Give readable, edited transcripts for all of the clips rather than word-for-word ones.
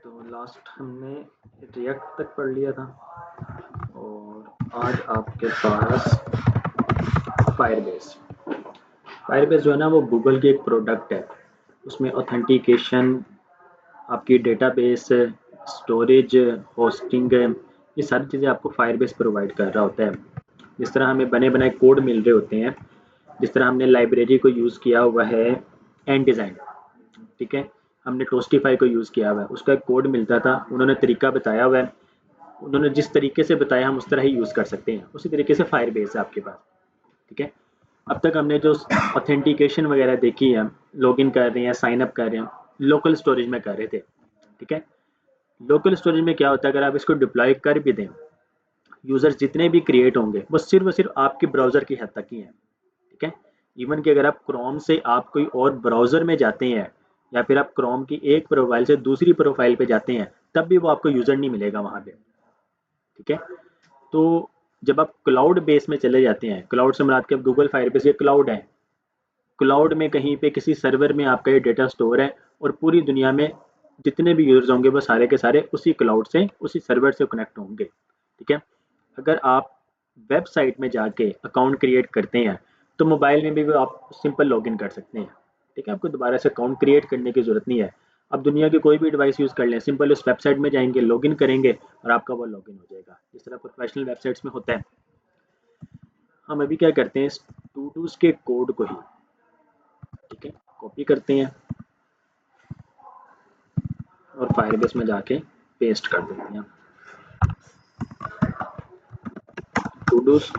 तो लास्ट हमने रिएक्ट तक पढ़ लिया था और आज आपके पास फायरबेस जो है ना वो गूगल की एक प्रोडक्ट है। उसमें ऑथेंटिकेशन, आपकी डेटाबेस, स्टोरेज, होस्टिंग, ये सारी चीज़ें आपको फायरबेस प्रोवाइड कर रहा होता है। जिस तरह हमें बने बनाए कोड मिल रहे होते हैं, जिस तरह हमने लाइब्रेरी को यूज़ किया हुआ है एंड डिज़ाइन, ठीक है, हमने टोस्टिफाई को यूज़ किया हुआ है, उसका एक कोड मिलता था, उन्होंने तरीका बताया हुआ है, उन्होंने जिस तरीके से बताया हम उस तरह ही यूज़ कर सकते हैं। उसी तरीके से फायरबेस है आपके पास, ठीक है। अब तक हमने जो ऑथेंटिकेशन वगैरह देखी है, लॉगिन कर रहे हैं, साइन अप कर रहे हैं, लोकल स्टोरेज में कर रहे थे, ठीक है। लोकल स्टोरेज में क्या होता है, अगर आप इसको डिप्लॉय कर भी दें, यूज़र्स जितने भी क्रिएट होंगे वो सिर्फ और सिर्फ आपके ब्राउज़र की हद तक ही हैं, ठीक है। इवन कि अगर आप क्रोम से आप कोई और ब्राउज़र में जाते हैं या फिर आप क्रोम की एक प्रोफाइल से दूसरी प्रोफाइल पे जाते हैं, तब भी वो आपको यूज़र नहीं मिलेगा वहाँ पे, ठीक है। तो जब आप क्लाउड बेस में चले जाते हैं, क्लाउड से मुराद के गूगल फायरबेस ये क्लाउड है, क्लाउड में कहीं पे किसी सर्वर में आपका ये डेटा स्टोर है और पूरी दुनिया में जितने भी यूजर्स होंगे वो सारे के सारे उसी क्लाउड से, उसी सर्वर से कनेक्ट होंगे, ठीक है। अगर आप वेबसाइट में जाके अकाउंट क्रिएट करते हैं तो मोबाइल में भी आप सिंपल लॉगिन कर सकते हैं, ठीक है। आपको दोबारा से अकाउंट क्रिएट करने की जरूरत नहीं है। आप दुनिया की कोई भी डिवाइस यूज़ कर लें, सिंपल उस वेबसाइट में जाएंगे, लॉगिन करेंगे और आपका वो लॉगिन हो जाएगा, जिस तरह प्रोफेशनल वेबसाइट्स में होता है। हम अभी क्या करते हैं, टू डूज के कोड को ही, ठीक है, कॉपी करते हैं और फायरबेस में जाके पेस्ट कर देते हैं। टू डूज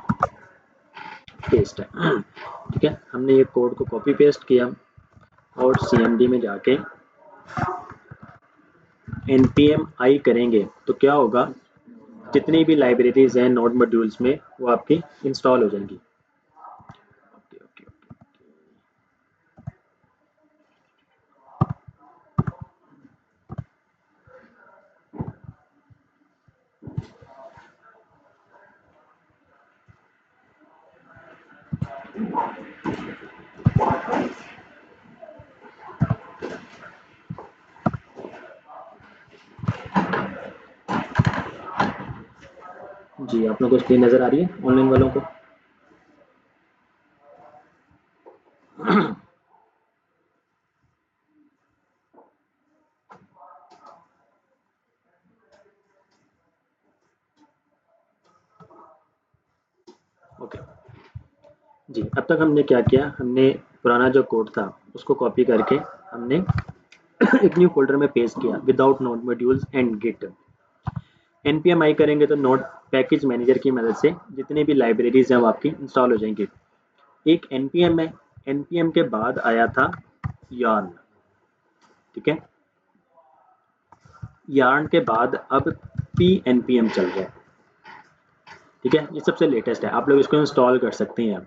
पेस्ट है, ठीक है। हमने ये कोड को कॉपी पेस्ट किया और CMD में जाके npm i करेंगे तो क्या होगा, जितनी भी लाइब्रेरीज हैं नोड मॉड्यूल्स में वो आपकी इंस्टॉल हो जाएंगी। ओके ओके ओके, जी आप लोगों को स्क्रीन नजर आ रही है ऑनलाइन वालों को? ओके जी, अब तक हमने क्या किया, हमने पुराना जो कोड था उसको कॉपी करके हमने एक न्यू फोल्डर में पेस्ट किया without node modules and Git. npm i करेंगे तो नोड पैकेज मैनेजर की मदद से जितनी भी लाइब्रेरीज हैं वो आपकी इंस्टॉल हो जाएंगी। एक npm है, npm के बाद आया था yarn, ठीक है। yarn के बाद अब pnpm चल रहा है, ठीक है। ये सबसे लेटेस्ट है, आप लोग इसको इंस्टॉल कर सकते हैं।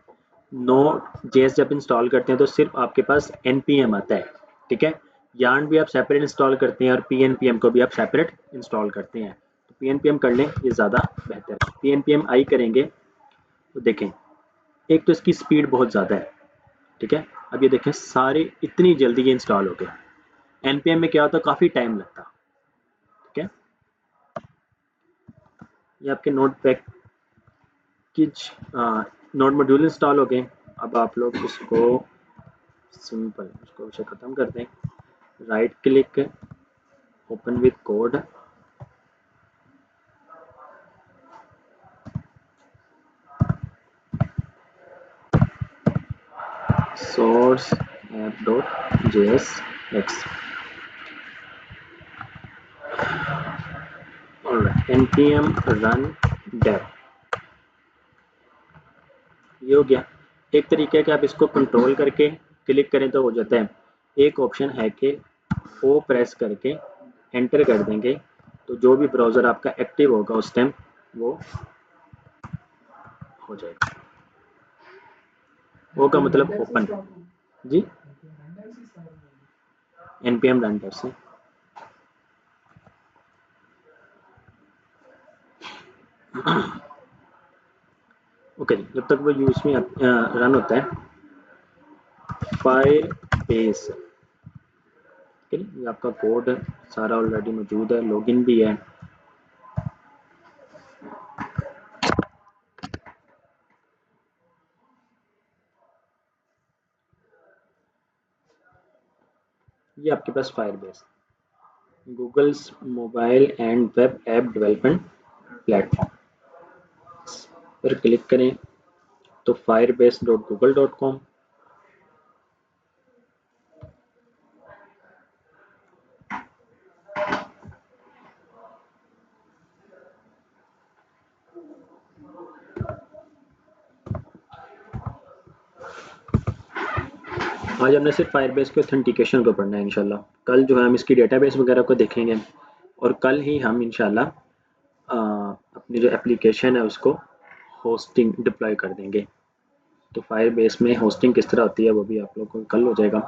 Node.js जब इंस्टॉल करते हैं तो सिर्फ आपके पास npm आता है, ठीक है। yarn भी आप सेपरेट इंस्टॉल करते हैं और pnpm को भी आप सेपरेट इंस्टॉल करते हैं, तो pnpm कर लें, ये ज़्यादा बेहतर है। pnpm i करेंगे तो देखें, एक तो इसकी स्पीड बहुत ज़्यादा है, ठीक है। अब ये देखें सारे इतनी जल्दी ये इंस्टॉल हो गए। npm में क्या होता है, काफ़ी टाइम लगता, ठीक है। ये आपके node package node module install हो गए। अब आप लोग इसको सिंपल उसको उसे ख़त्म कर दें, right click, open with code, source app.jsx, alright, npm run dev, ये हो गया। एक तरीका है कि आप इसको कंट्रोल करके क्लिक करें तो हो जाता है। एक ऑप्शन है कि ओ प्रेस करके एंटर कर देंगे तो जो भी ब्राउज़र आपका एक्टिव होगा उस टाइम वो हो जाएगा। ओ का मतलब ओपन जी, npm रन dev से। ओके, जब तक वो यूज में रन होता है, फायरबेस ठीक है, ये आपका कोड सारा ऑलरेडी मौजूद है, लॉगिन भी है। ये आपके पास Firebase, Google's mobile and web app development platform पर क्लिक करें तो firebase.google.com। आज हमने सिर्फ फायरबेस के ऑथेंटिकेशन को पढ़ना है इंशाल्लाह। कल जो है हम इसकी डेटाबेस वगैरह को देखेंगे और कल ही हम इंशाल्लाह अपनी जो एप्लीकेशन है उसको होस्टिंग डिप्लॉय कर देंगे। तो फायरबेस में होस्टिंग किस तरह होती है वो भी आप लोगों को कल हो जाएगा।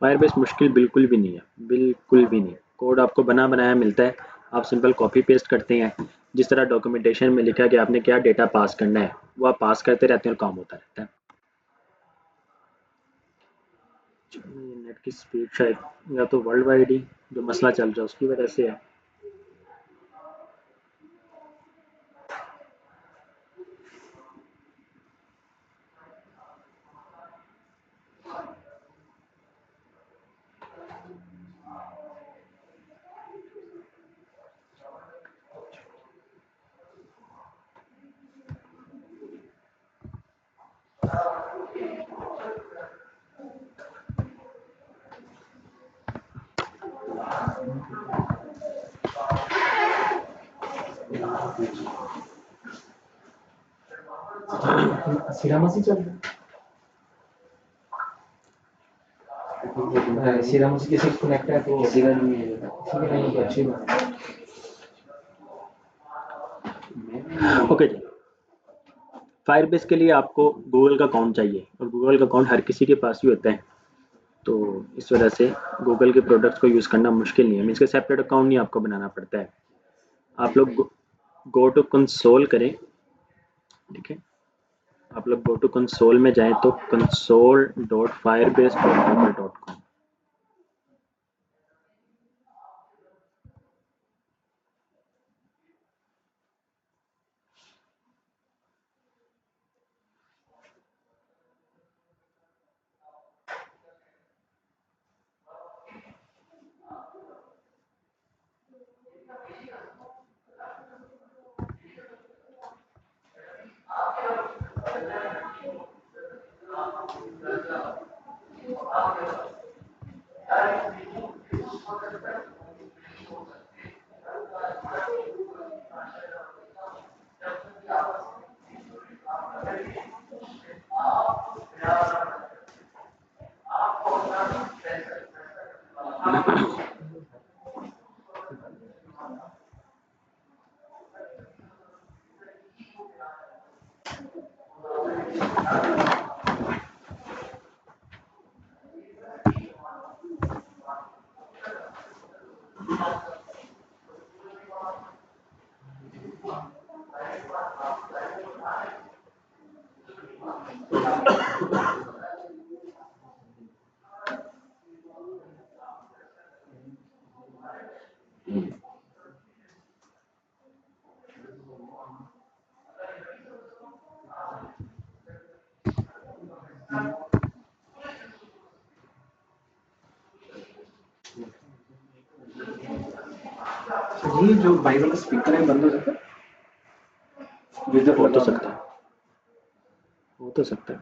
फायरबेस मुश्किल बिल्कुल भी नहीं है, बिल्कुल भी नहीं। कोड आपको बना बनाया मिलता है, आप सिंपल कॉपी पेस्ट करते हैं। जिस तरह डॉक्यूमेंटेशन में लिखा है कि आपने क्या डेटा पास करना है वो आप पास करते रहते हैं और काम होता रहता है। नेट की स्पीड शायद या तो वर्ल्ड वाइड ही जो मसला चल रहा है उसकी वजह से है। सिरामसी चल रहा है, सिरामसी के साथ कनेक्ट है तो सीधा नहीं है, ठीक है, तो अच्छी बात है। ओके जी, फायरबेस के लिए आपको गूगल का अकाउंट चाहिए और गूगल का अकाउंट हर किसी के पास ही होता है। तो इस वजह से गूगल के प्रोडक्ट्स को यूज़ करना मुश्किल नहीं है, मीन्स के सेपरेट अकाउंट नहीं आपको बनाना पड़ता है। आप लोग गो टू कंसोल करें, ठीक है, आप लोग गो टू कंसोल में जाएं तो console.firebase.google.com। ये जो बाइबल का स्पीकर है बंद हो जाता है, हो तो सकता है, हो तो सकता है।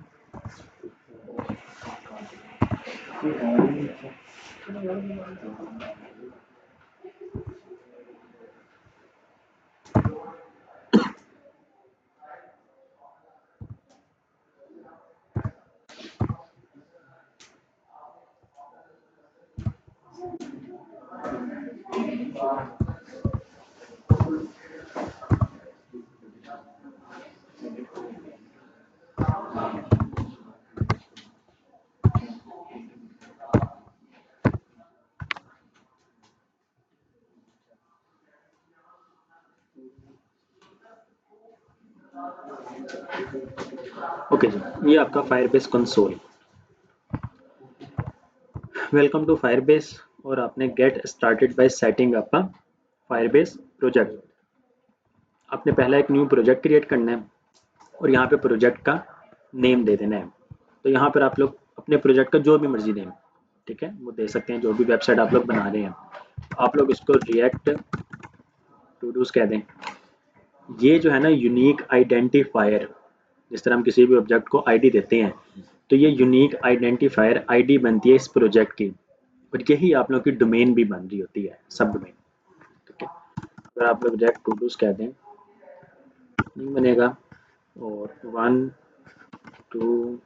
ओके जी, ये आपका Firebase console. Welcome to Firebase और आपने get started by setting up Firebase project. आपने पहला एक न्यू प्रोजेक्ट क्रिएट करना है और यहाँ पे प्रोजेक्ट का नेम दे देना है। तो यहाँ पर आप लोग अपने प्रोजेक्ट का जो भी मर्जी नेम, ठीक है, वो दे सकते हैं, जो भी वेबसाइट आप लोग बना रहे हैं। आप लोग इसको रिएक्ट टू डूज कह दें। ये जो है ना यूनिक आइडेंटिफायर, जिस तरह हम किसी भी ऑब्जेक्ट को आईडी देते हैं, तो ये यूनिक आइडेंटिफायर आईडी बनती है इस प्रोजेक्ट की, और यही आप लोग की डोमेन भी बन रही होती है, सब डोमेन। ठीक है, अगर आप लोग रिएक्ट टू डूज कह दें नहीं बनेगा, और 1 2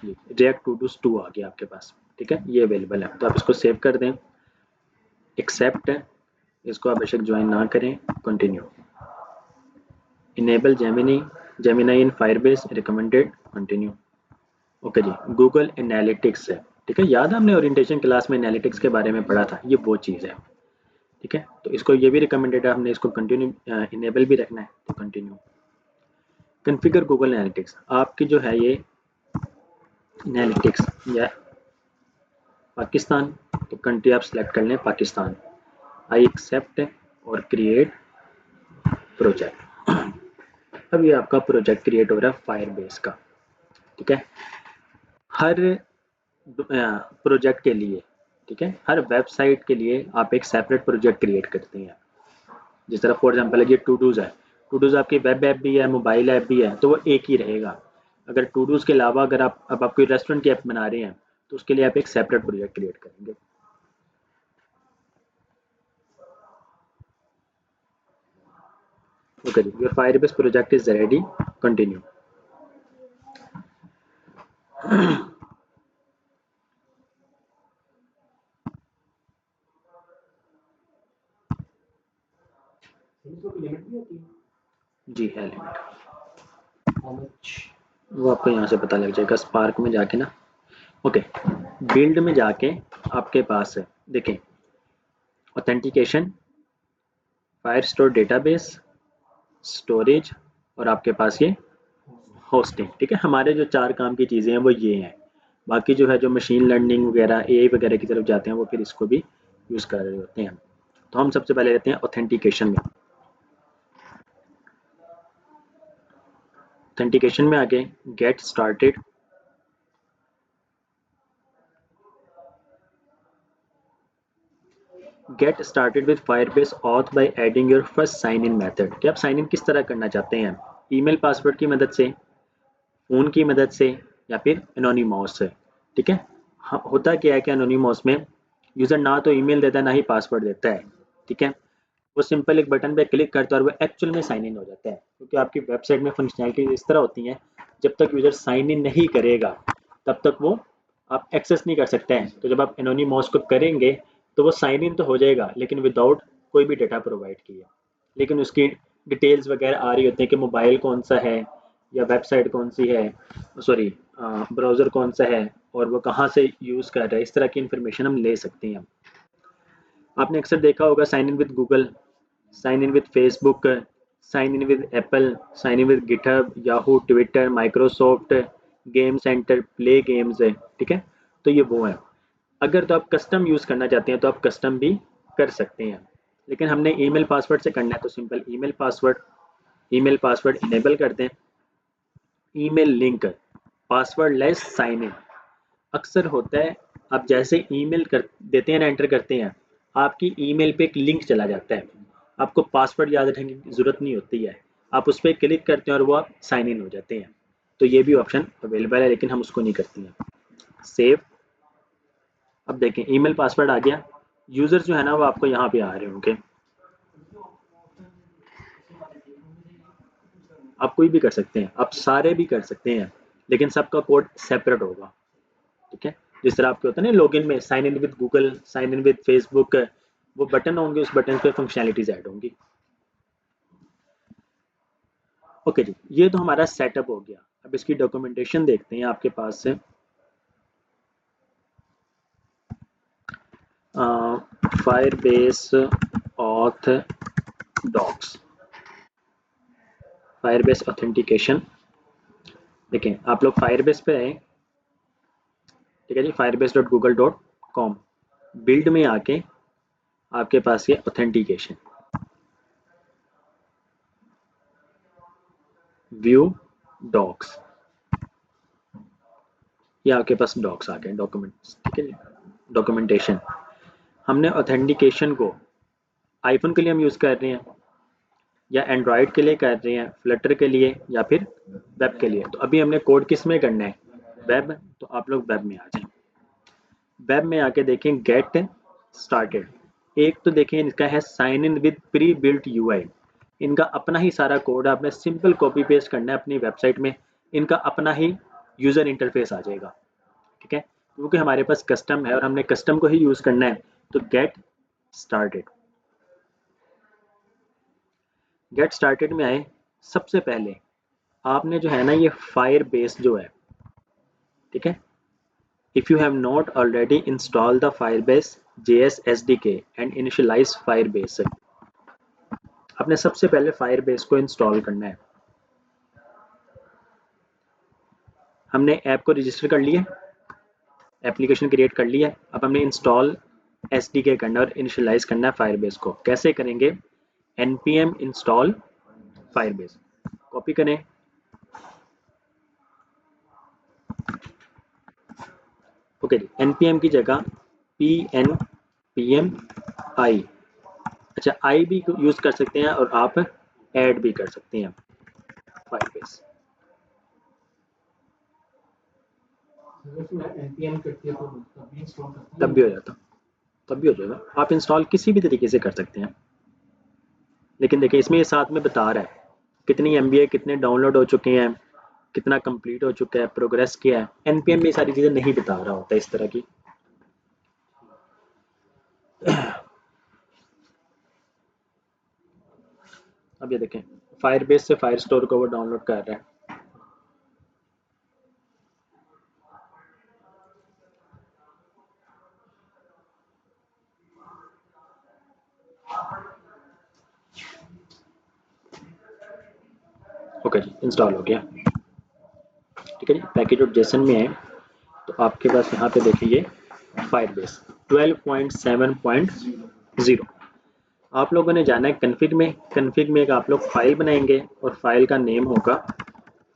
रिएक्ट टू डूज 2 आ गया आपके पास। ठीक है, ये अवेलेबल है, तो आप इसको सेव कर दें, एक्सेप्ट, इसको आप बेशक ज्वाइन ना करें, कंटिन्यू। इनेबल जेमिनी इन फायरबेस रिकमेंडेड, कंटिन्यू। ओके जी, गूगल एनालिटिक्स है। ठीक है, याद है हमने ओरिएंटेशन क्लास में एनालिटिक्स के बारे में पढ़ा था, ये वो चीज़ है। ठीक है, तो इसको ये भी रिकमेंडेड है, हमने इसको कंटिन्यू इनेबल भी रखना है, तो कंटिन्यू। कॉन्फ़िगर गूगल एनालिटिक्स, आपकी जो है ये एनालिटिक्स या पाकिस्तान, तो कंट्री आप सेलेक्ट कर लें पाकिस्तान। आई एक्सेप्ट और क्रिएट प्रोजेक्ट। अब ये आपका प्रोजेक्ट क्रिएट हो रहा है फायरबेस का। ठीक है, हर प्रोजेक्ट के लिए, ठीक है, हर वेबसाइट के लिए आप एक सेपरेट प्रोजेक्ट क्रिएट करते हैं। जिस तरह फॉर एग्जांपल ये टू डूज है, टू डूज आपकी वेब ऐप भी है, मोबाइल ऐप भी है, तो वो एक ही रहेगा। अगर टू डूज के अलावा अगर आप कोई रेस्टोरेंट की ऐप बना रहे हैं, तो उसके लिए आप एक सेपरेट प्रोजेक्ट क्रिएट करेंगे। ओके जी, your Firebase project is ready, continue. जी है लिमिट, वो आपको यहाँ से पता लग जाएगा स्पार्क में जाके ना। ओके, बिल्ड में जाके आपके पास है, देखें, authentication, fire store database, storage, और आपके पास ये होस्टिंग। ठीक है, हमारे जो 4 काम की चीज़ें हैं वो ये हैं। बाकी जो है, जो मशीन लर्निंग वगैरह, एआई वगैरह की तरफ जाते हैं, वो फिर इसको भी यूज़ कर रहे होते हैं। तो हम सबसे पहले लेते हैं ऑथेंटिकेशन में। ऑथेंटिकेशन में आगे get started, get started with Firebase auth by adding your first sign in method. कि आप साइन इन किस तरह करना चाहते हैं, ईमेल पासवर्ड की मदद से, फ़ोन की मदद से, या फिर एनोनिमस से। ठीक है, होता क्या है कि एनोनिमस में यूज़र ना तो ईमेल देता है, ना ही पासवर्ड देता है। ठीक है, वो सिंपल एक बटन पे क्लिक करता है और वो एक्चुअल में साइन इन हो जाता है, क्योंकि आपकी वेबसाइट में फंक्शनैलिटी इस तरह होती है, जब तक यूज़र साइन इन नहीं करेगा तब तक वो आप एक्सेस नहीं कर सकते हैं। तो जब आप एनोनिमस को करेंगे तो वो साइन इन तो हो जाएगा, लेकिन विदाउट कोई भी डेटा प्रोवाइड किए, लेकिन उसकी डिटेल्स वगैरह आ रही होती हैं कि मोबाइल कौन सा है, या वेबसाइट कौन सी है, सॉरी ब्राउज़र कौन सा है, और वो कहाँ से यूज़ कर रहा है। इस तरह की इन्फॉर्मेशन हम ले सकते हैं। आपने अक्सर देखा होगा sign in with Google, sign in with Facebook, sign in with Apple, sign in with GitHub, Yahoo, Twitter, Microsoft, Game Center, Play Games है। ठीक है, तो ये वो है। अगर तो आप कस्टम यूज़ करना चाहते हैं तो आप कस्टम भी कर सकते हैं, लेकिन हमने ईमेल पासवर्ड से करना है, तो सिंपल ईमेल पासवर्ड इनेबल कर दें। Email link, passwordless sign in. अक्सर होता है, आप जैसे ईमेल कर देते हैं ना, एंटर करते हैं, आपकी ईमेल पे एक लिंक चला जाता है, आपको पासवर्ड याद रखने की ज़रूरत नहीं होती है, आप उस पर क्लिक करते हैं और वो आप साइन इन हो जाते हैं। तो ये भी ऑप्शन अवेलेबल है, लेकिन हम उसको नहीं करते हैं। सेव। अब देखें, ईमेल पासवर्ड आ गया, यूज़र जो है ना वो आपको यहाँ पे आ रहे होंगे। आप कोई भी कर सकते हैं, आप सारे भी कर सकते हैं, लेकिन सबका कोड सेपरेट होगा। ठीक है, जिस तरह आपके होता है ना लॉगिन में sign in with Google, sign in with Facebook, वो बटन होंगे, उस बटन पे फंक्शनैलिटीज ऐड होंगी। ओके जी, ये तो हमारा सेटअप हो गया। अब इसकी डॉक्यूमेंटेशन देखते हैं आपके पास से। Firebase auth docs, Firebase authentication. देखें, आप लोग फायरबेस पे आए, ठीक है जी, firebase.google.com कॉम बिल्ड में आके आपके पास ये ऑथेंटिकेशन, व्यू डॉक्स, ये आपके पास डॉक्स आ गए, डॉक्यूमेंट्स, ठीक है जी, डॉक्यूमेंटेशन। हमने ऑथेंटिकेशन को आईफोन के लिए हम यूज़ कर रहे हैं या एंड्रॉयड के लिए कर रहे हैं, फ्लटर के लिए या फिर वेब के लिए। तो अभी हमने कोड किस में करना है, वेब, तो आप लोग वेब में आ जाएं। वेब में आके देखें गेट स्टार्टेड, एक तो देखें इनका है sign in with prebuilt UI, इनका अपना ही सारा कोड, आपने सिंपल कॉपी पेस्ट करना है अपनी वेबसाइट में, इनका अपना ही यूज़र इंटरफेस आ जाएगा, ठीक है, क्योंकि हमारे पास कस्टम है और हमने कस्टम को ही यूज़ करना है। तो गेट स्टार्टेड में आए, सबसे पहले आपने जो है ना ये फायर बेस जो है, ठीक है, if you have not already install the Firebase JS SDK and initialise Firebase, आपने सबसे पहले फायरबेस को इंस्टॉल करना है। हमने ऐप को रजिस्टर कर लिया, एप्लीकेशन क्रिएट कर लिया, अब हमने इंस्टॉल SDK करना और इनिशियलाइज करना है फायरबेस को। कैसे करेंगे, npm इंस्टॉल फायरबेस, कॉपी करें, ओके जी, npm की जगह pnpm i, अच्छा आई भी यूज कर सकते हैं और आप ऐड भी कर सकते हैं फायरबेस, npm करती है तो तब भी इंस्टॉल करती तब भी हो है। जाता, तब भी हो जाएगा। आप इंस्टॉल किसी भी तरीके से कर सकते हैं, लेकिन देखिए इसमें ये साथ में बता रहा है कितनी MB कितने डाउनलोड हो चुके हैं, कितना कंप्लीट हो चुका है, प्रोग्रेस क्या है। npm में ये सारी चीज़ें नहीं बता रहा होता इस तरह की। अब ये देखें फायरबेस से फायर स्टोर को वो डाउनलोड कर रहा है, ओके जी, इंस्टॉल हो गया, ठीक है जी। पैकेज डॉट जेसन में है तो आपके पास यहाँ पे देखिए फायरबेस 12.7.0, आप लोगों ने जाना है कन्फिग में, कन्फिग में एक आप लोग फाइल बनाएंगे और फाइल का नेम होगा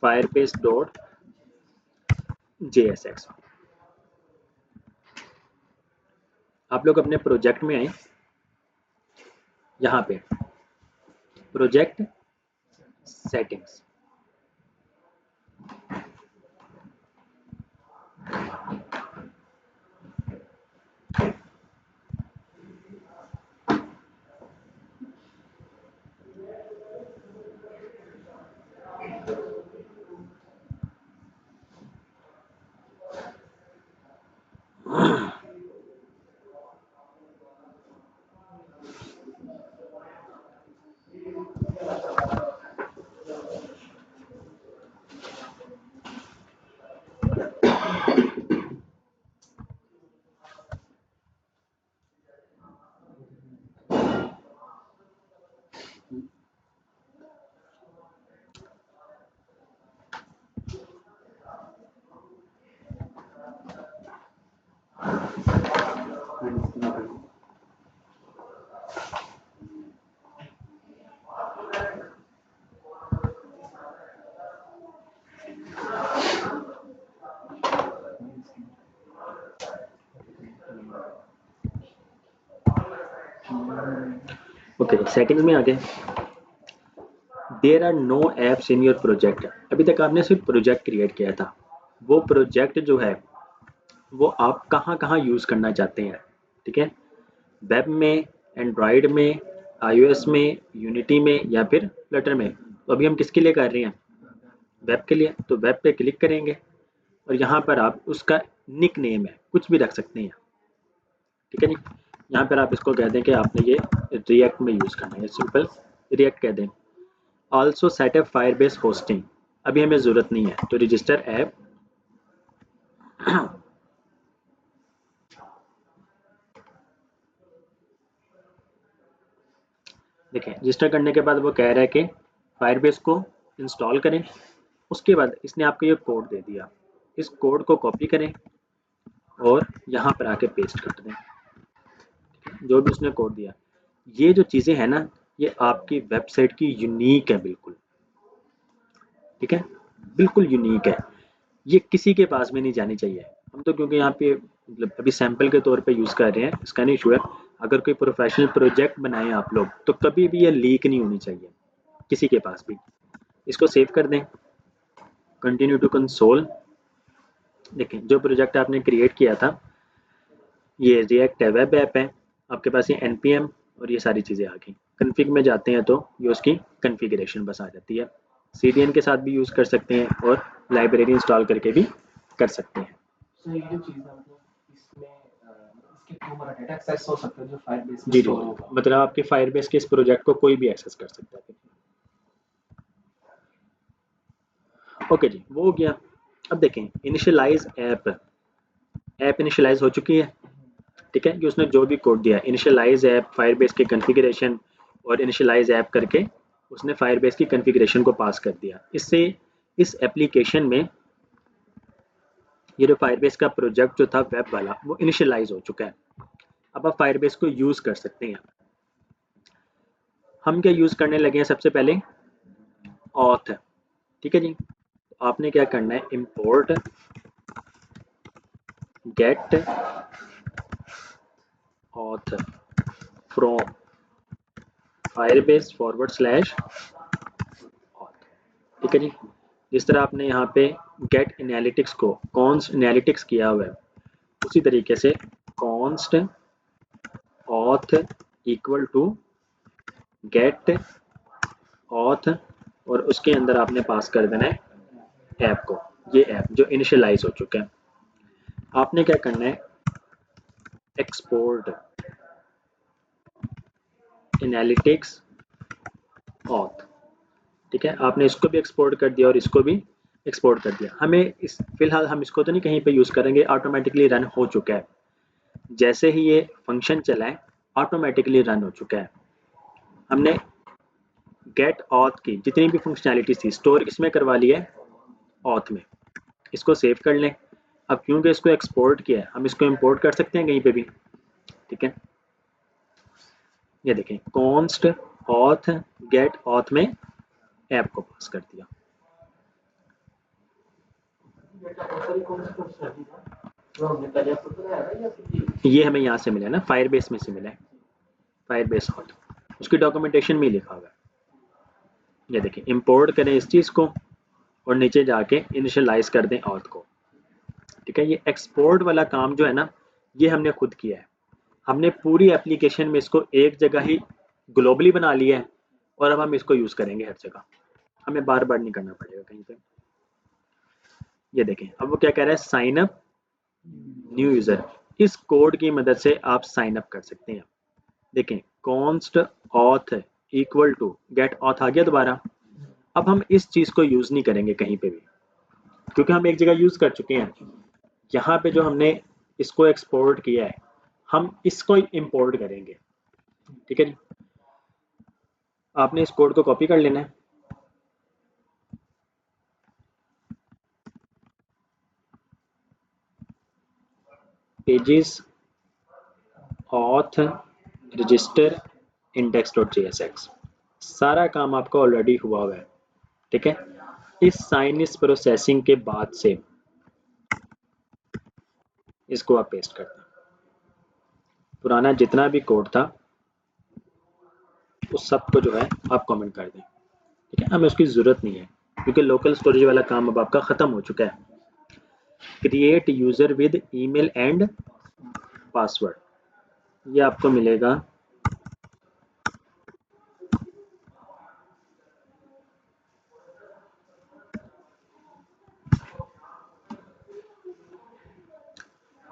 firebase.jsx। आप लोग अपने प्रोजेक्ट में आए, यहाँ पे प्रोजेक्ट सेटिंग्स, ओके सेटिंग्स में आ गए। There are no apps in your project, अभी तक आपने सिर्फ प्रोजेक्ट क्रिएट किया था, वो प्रोजेक्ट जो है वो आप कहाँ कहाँ यूज़ करना चाहते हैं, ठीक है, वेब में, एंड्रॉयड में, iOS में, यूनिटी में या फिर फ्लटर में। तो अभी हम किसके लिए कर रहे हैं, वेब के लिए, तो वेब पे क्लिक करेंगे और यहाँ पर आप उसका निक नेम है कुछ भी रख सकते हैं, ठीक है जी। यहाँ पर आप इसको कह दें कि आपने ये रिएक्ट में यूज़ करना है, सिंपल रिएक्ट कह दें। ऑल्सो सेटअप फायरबेस होस्टिंग, अभी हमें ज़रूरत नहीं है, तो रजिस्टर ऐप देखें रजिस्टर करने के बाद वो कह रहा है कि फायरबेस को इंस्टॉल करें, उसके बाद इसने आपको ये कोड दे दिया, इस कोड को कॉपी करें और यहाँ पर आके पेस्ट कर दें, जो भी उसने कोड दिया। ये जो चीज़ें हैं ना, ये आपकी वेबसाइट की यूनिक है बिल्कुल, ठीक है, बिल्कुल यूनिक है। ये किसी के पास भी नहीं जानी चाहिए। हम तो क्योंकि यहाँ पे मतलब अभी सैंपल के तौर पे यूज़ कर रहे हैं, इसका नहीं इशू है। अगर कोई प्रोफेशनल प्रोजेक्ट बनाए आप लोग, तो कभी भी ये लीक नहीं होनी चाहिए किसी के पास भी। इसको सेव कर दें, कंटिन्यू टू कंसोल। देखें जो प्रोजेक्ट आपने क्रिएट किया था, ये रिएक्ट है, वेब ऐप है, आपके पास ये npm और ये सारी चीज़ें आ गई। कन्फिग में जाते हैं तो ये उसकी कन्फिगरेशन बस आ जाती है। cdn के साथ भी यूज़ कर सकते हैं और लाइब्रेरी इंस्टॉल करके भी कर सकते हैं। तो ये जो चीज़ है मतलब इसमें इसके थ्रू हमारा डेटा एक्सेस हो सकता है जो फायरबेस में जी जी, स्टोर होगा। मतलब आपके फायरबेस के इस प्रोजेक्ट को कोई भी एक्सेस कर सकता है। ओके जी, वो हो गया। अब देखें इनिशियलाइज ऐप, ऐप इनिशियलाइज हो चुकी है, ठीक है, कि उसने जो भी कोड दिया, इनिशियलाइज ऐप, फायरबेस के कॉन्फ़िगरेशन और इनिशियलाइज ऐप करके उसने फायरबेस की कॉन्फ़िगरेशन को पास कर दिया। इससे इस एप्लीकेशन में ये जो फायरबेस का प्रोजेक्ट जो था वेब वाला, वो इनिशियलाइज हो चुका है। अब आप फायरबेस को यूज़ कर सकते हैं। हम क्या यूज़ करने लगे हैं, सबसे पहले ऑथ, ठीक है जी। आपने क्या करना है, import get auth from Firebase /auth, ठीक है जी। जिस तरह आपने यहाँ पे गेट एनालिटिक्स को कॉन्स्ट एनालिटिक्स किया हुआ है, उसी तरीके से const auth equal to get auth, और उसके अंदर आपने पास कर देना है ऐप को, ये ऐप जो इनिशियलाइज हो चुका है। आपने क्या करना है, एक्सपोर्ट एनालिटिक्स ऑथ, ठीक है, आपने इसको भी एक्सपोर्ट कर दिया और इसको भी एक्सपोर्ट कर दिया। हमें इस फिलहाल हम इसको तो नहीं कहीं पे यूज़ करेंगे, ऑटोमेटिकली रन हो चुका है। जैसे ही ये फंक्शन चला है, ऑटोमेटिकली रन हो चुका है। हमने गेट ऑथ की जितनी भी फंक्शनैलिटी थी स्टोर इसमें करवा लिया है, ऑथ में। इसको सेव कर लें। अब क्योंकि इसको एक्सपोर्ट किया है, हम इसको इंपोर्ट कर सकते हैं कहीं पे भी, ठीक है। ये देखें कॉन्स्ट ऑथ गेट ऑथ में ऐप को पास कर दिया। ये हमें यहाँ से मिला है ना, फायरबेस में से मिला है, फायरबेस ऑथ, उसकी डॉक्यूमेंटेशन में लिखा हुआ है। ये देखें इंपोर्ट करें इस चीज़ को और नीचे जाके इनिशियलाइज कर दें ऑथ को, ठीक है। ये एक्सपोर्ट वाला काम जो है ना, ये हमने खुद किया है। हमने पूरी एप्लीकेशन में इसको एक जगह ही ग्लोबली बना लिया है और अब हम इसको यूज़ करेंगे हर जगह, हमें बार बार नहीं करना पड़ेगा कहीं पे। ये देखें अब वो क्या कह रहा है, साइन अप न्यू यूज़र। इस कोड की मदद से आप साइन अप कर सकते हैं। देखें const auth equal to get auth आ गया दोबारा। अब हम इस चीज़ को यूज़ नहीं करेंगे कहीं पे भी, क्योंकि हम एक जगह यूज़ कर चुके हैं। यहाँ पे जो हमने इसको एक्सपोर्ट किया है, हम इसको इंपोर्ट करेंगे, ठीक है जी। आपने इस कोड को कॉपी कर लेना है, पेजेस ऑथ रजिस्टर index.jsx, सारा काम आपका ऑलरेडी हुआ है, ठीक है। इस साइन इस प्रोसेसिंग के बाद से इसको आप पेस्ट कर दें। पुराना जितना भी कोड था उस सब को जो है आप कमेंट कर दें, ठीक है। हमें उसकी ज़रूरत नहीं है क्योंकि लोकल स्टोरेज वाला काम अब आपका ख़त्म हो चुका है। Create user with email and password, ये आपको मिलेगा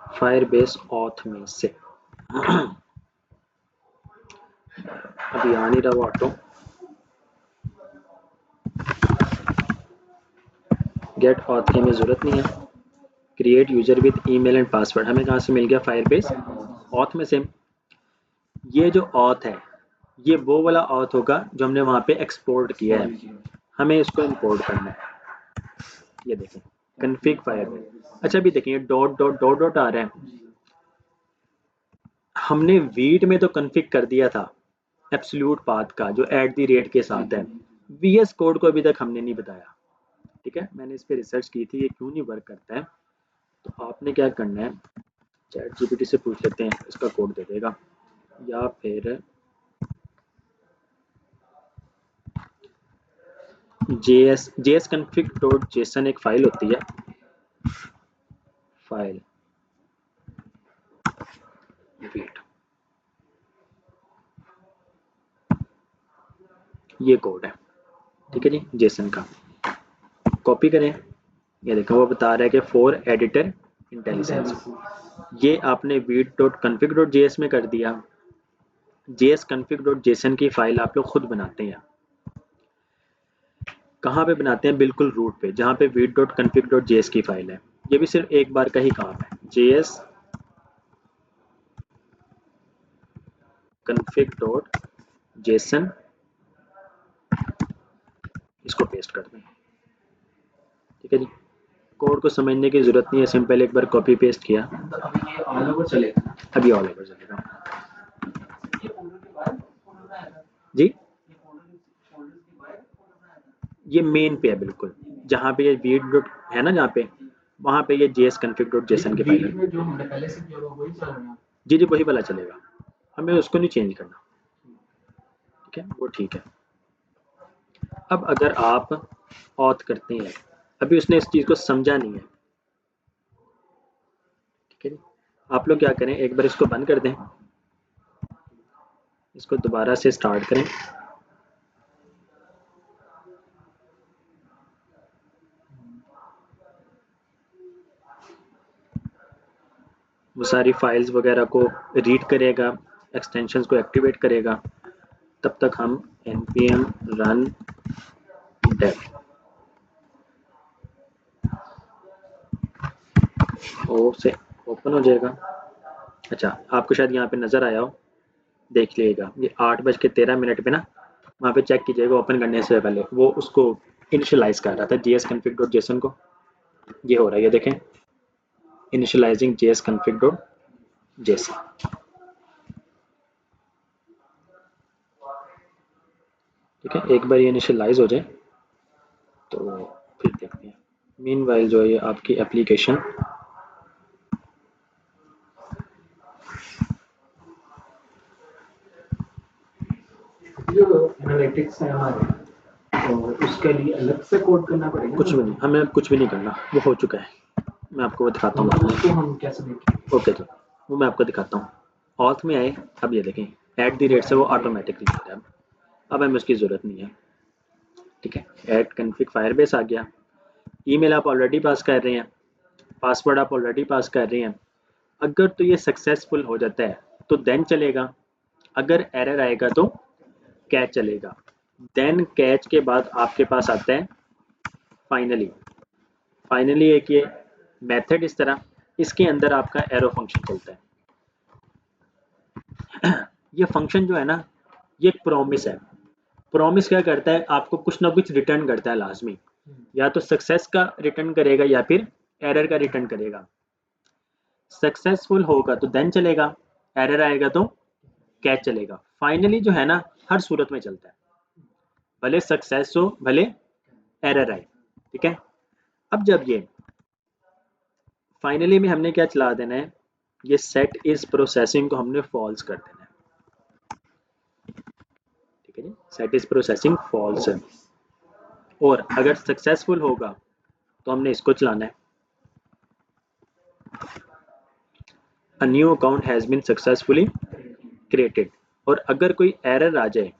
फायरबेस ऑथ में से। अभी आ नहीं रहा वो ऑटो, गेट ऑथ की हमें ज़रूरत नहीं है। Create user with email and password हमें कहाँ से मिल गया, फायरबेस ऑथ में से। ये जो ऑथ है, ये वो वाला ऑथ होगा जो हमने वहाँ पे एक्सपोर्ट किया है, हमें इसको इंपोर्ट करना है। ये देखें कन्फिग फायरबेस। अच्छा अभी देखिए डॉट डॉट डॉट डॉट आ रहा है, हमने वीट में तो कन्फिग कर दिया था एब्सोल्यूट पाथ का जो @ के साथ है, वीएस कोड को अभी तक हमने नहीं बताया। ठीक है, मैंने इस पर रिसर्च की थी ये क्यों नहीं वर्क करता है। तो आपने क्या करना है, चैट जीपीटी से पूछ लेते हैं, इसका कोड दे देगा, या फिर jsconfig.json एक फाइल होती है, फाइल वेट, ये कोड है। ठीक है जी, जेसन का कॉपी करें, ये देखो वो बता रहा है कि फॉर एडिटर इंटेलिजेंस, ये आपने वीट.config.js में कर दिया। jsconfig.json की फाइल आप लोग खुद बनाते हैं, कहाँ पे बनाते हैं, बिल्कुल रूट पे जहाँ पे वीट.config.js की फाइल है। ये भी सिर्फ एक बार का ही काम है, js config.json, इसको पेस्ट कर दें। ठीक है जी, कोड को समझने की जरूरत नहीं है, सिंपल एक बार कॉपी पेस्ट किया, तो अभी ये ऑल ओवर चलेगा, अभी ऑल ओवर चलेगा ये फोल्डर के बाद फोल्डर में आएगा, जी। ये फोल्डर के बाद फोल्डर में आएगा, ये मेन पे है बिल्कुल, जहाँ पे ये वीट डॉट है ना, जहाँ पे वहाँ पे ये jsconfig.json की फाइल है। में जो हमने पहले से किया हुआ वही चल रहा है। जी जी, वही वाला चलेगा, हमें उसको नहीं चेंज करना। ठीक है, वो ठीक है। अब अगर आप ऑथ करते हैं, अभी उसने इस चीज़ को समझा नहीं है, ठीक है जी, आप लोग क्या करें, एक बार इसको बंद कर दें, इसको दोबारा से स्टार्ट करें, वो सारी फाइल्स वगैरह को रीड करेगा, एक्सटेंशंस को एक्टिवेट करेगा, तब तक हम npm run dev ओ से ओपन हो जाएगा। अच्छा आपको शायद यहाँ पे नज़र आया हो, देख लीजिएगा, ये 8:13 पे ना, वहाँ पे चेक कीजिएगा, ओपन करने से पहले वो उसको इनिशियलाइज कर रहा था jsconfig.json को, ये हो रहा है, ये देखें, इनिशियलाइजिंग jsconfig.json। ठीक है, एक बार ये इनिशियलाइज हो जाए तो फिर देखते हैं। मीनवाइल जो है ये आपकी एप्लीकेशन जो एनालिटिक्स है हमारे, तो उसके लिए अलग से कोड करना पड़ेगा, कुछ भी नहीं, हमें कुछ भी नहीं करना, वो हो चुका है, मैं आपको वो दिखाता हूँ। तो उसको हम कैसे देखें? ओके जी, वो मैं आपको दिखाता हूँ। ऑथ में आए, अब ये देखें @ से वो ऑटोमेटिकली हो रहा है, अब हमें उसकी ज़रूरत नहीं है। ठीक है, ऐड कन्फिग फायरबेस आ गया, ईमेल आप ऑलरेडी पास कर रहे हैं, पासवर्ड आप ऑलरेडी पास कर रहे हैं। अगर तो ये सक्सेसफुल हो जाता है तो देन चलेगा, अगर एरर आएगा तो कैच चलेगा। देन कैच के बाद आपके पास आता है फाइनली। फाइनली एक ये मेथड इस तरह, इसके अंदर आपका एरो फंक्शन चलता है। ये फंक्शन जो है ना, ये एक प्रॉमिस है। प्रॉमिस क्या करता है, आपको कुछ ना कुछ रिटर्न करता है लाजमी, या तो सक्सेस का रिटर्न करेगा या फिर एरर का रिटर्न करेगा। सक्सेसफुल होगा तो देन चलेगा, एरर आएगा तो कैच चलेगा। फाइनली जो है ना, हर सूरत में चलता है, भले सक्सेस हो भले एरर आए। ठीक है, अब जब ये फाइनली में हमने क्या चला देना है, ये सेट इज प्रोसेसिंग को हमने फॉल्स कर देना है। ठीक है जी, सेट इज प्रोसेसिंग फॉल्स है, और अगर सक्सेसफुल होगा तो हमने इसको चलाना है, a new account has been successfully created. और अगर कोई एरर आ जाए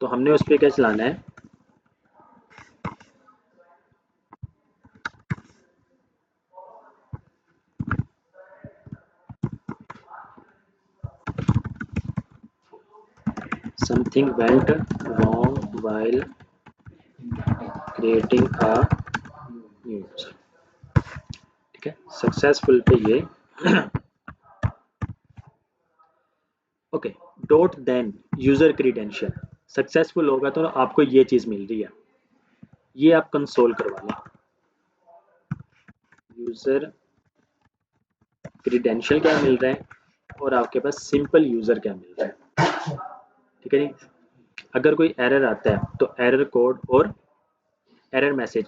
तो हमने उस पर क्या चलाना है, something went wrong while creating a new user। ठीक है, सक्सेसफुल पे ये okay, dot then user credential, successful होगा तो आपको ये चीज मिल रही है, ये आप कंसोल करवा लें। यूज़र क्रीडेंशियल क्या मिल रहा है और आपके पास सिंपल यूज़र क्या मिल रहा है। ठीक है जी। अगर कोई एरर आता है तो एरर कोड और एरर मैसेज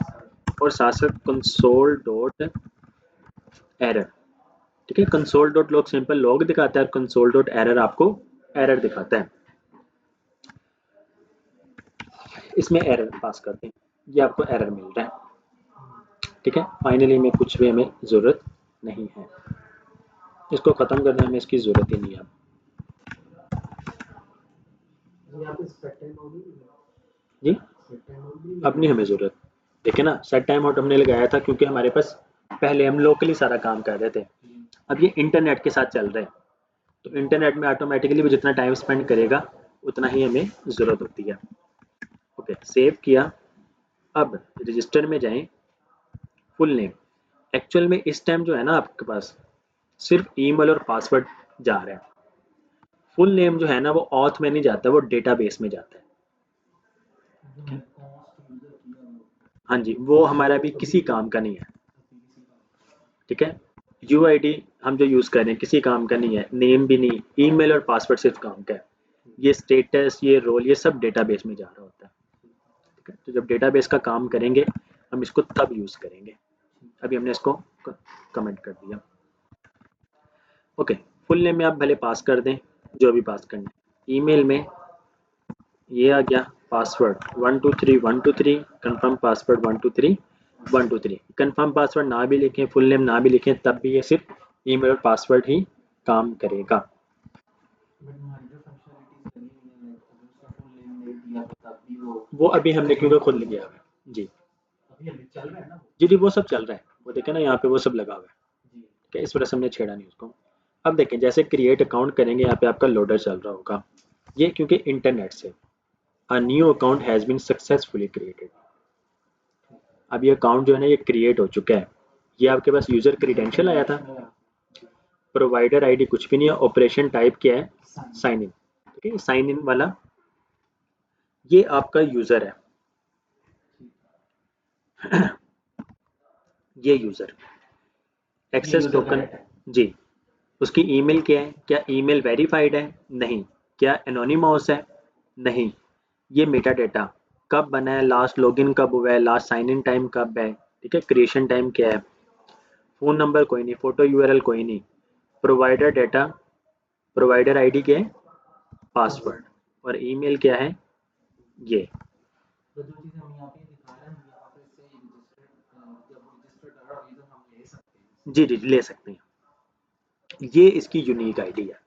और साथ साथ कंसोल डॉट एरर। ठीक है, console dot log simple log दिखाता है और कंसोल डॉट एरर आपको एरर दिखाता है। इसमें एरर पास करते हैं, ये आपको एरर मिल रहा है। ठीक है, फाइनली में कुछ भी हमें ज़रूरत नहीं है, इसको ख़त्म करने में इसकी ज़रूरत ही नहीं है। जी, अब नहीं हमें ज़रूरत। देखिए ना, सेट टाइम आउट हमने लगाया था क्योंकि हमारे पास पहले हम लोकली सारा काम कर रहे थे, अब ये इंटरनेट के साथ चल रहे हैं, तो इंटरनेट में ऑटोमेटिकली वो जितना टाइम स्पेंड करेगा उतना ही हमें ज़रूरत होती है। ओके, सेव किया। अब रजिस्टर में जाएं, फुल नेम। एक्चुअल में इस टाइम जो है ना आपके पास सिर्फ ईमेल और पासवर्ड जा रहा है, फुल नेम जो है ना वो ऑथ में नहीं जाता, वो डेटाबेस में जाता है। हाँ जी, वो हमारा भी किसी काम का नहीं है। ठीक है, यूआईडी हम जो यूज़ कर रहे हैं किसी काम का नहीं है, नेम भी नहीं, ईमेल और पासवर्ड सिर्फ काम का है। ये स्टेटस, ये रोल, ये सब डेटाबेस में जा रहा होता है। ठीक है, तो जब डेटाबेस का काम करेंगे हम इसको तब यूज़ करेंगे। अभी हमने इसको कमेंट कर दिया। ओके, फुल नेम में आप भले पास कर दें जो भी पास करना है। ईमेल में ये आ गया password 123 confirm password 123 confirm password ना भी लिखें, फुल नेम ना भी लिखें, तब भी ये सिर्फ ईमेल और पासवर्ड ही काम करेगा। वो अभी हमने क्योंकि खुद लिया हुआ है जी। जी जी, वो सब चल रहा है, वो देखें ना यहाँ पे वो सब लगा हुआ है। ठीक है, इस वजह से हमने छेड़ा नहीं उसको। अब देखें, जैसे क्रिएट अकाउंट करेंगे यहाँ पे आपका लोडर चल रहा होगा, ये क्योंकि इंटरनेट से a new account has been successfully created. अब ये अकाउंट जो है ना ये क्रिएट हो चुका है, ये आपके पास यूज़र क्रीडेंशियल आया था, प्रोवाइडर आईडी कुछ भी नहीं है, ऑपरेशन टाइप क्या है, साइन इन। ठीक है, साइन इन वाला ये आपका यूज़र है, ये यूज़र एक्सेस टोकन जी। उसकी ईमेल क्या है, क्या ईमेल वेरीफाइड है, नहीं। क्या एनोनिमस है, नहीं। ये मेटा डेटा कब बना है, लास्ट लॉगिन कब हुआ है, लास्ट साइन इन टाइम कब है। ठीक है, क्रिएशन टाइम क्या है, फ़ोन नंबर कोई नहीं, फ़ोटो यूआरएल कोई नहीं, प्रोवाइडर डेटा, प्रोवाइडर आईडी क्या है, पासवर्ड, और ईमेल क्या है ये। जी जी, ले सकते हैं, ये इसकी यूनिक आईडी है।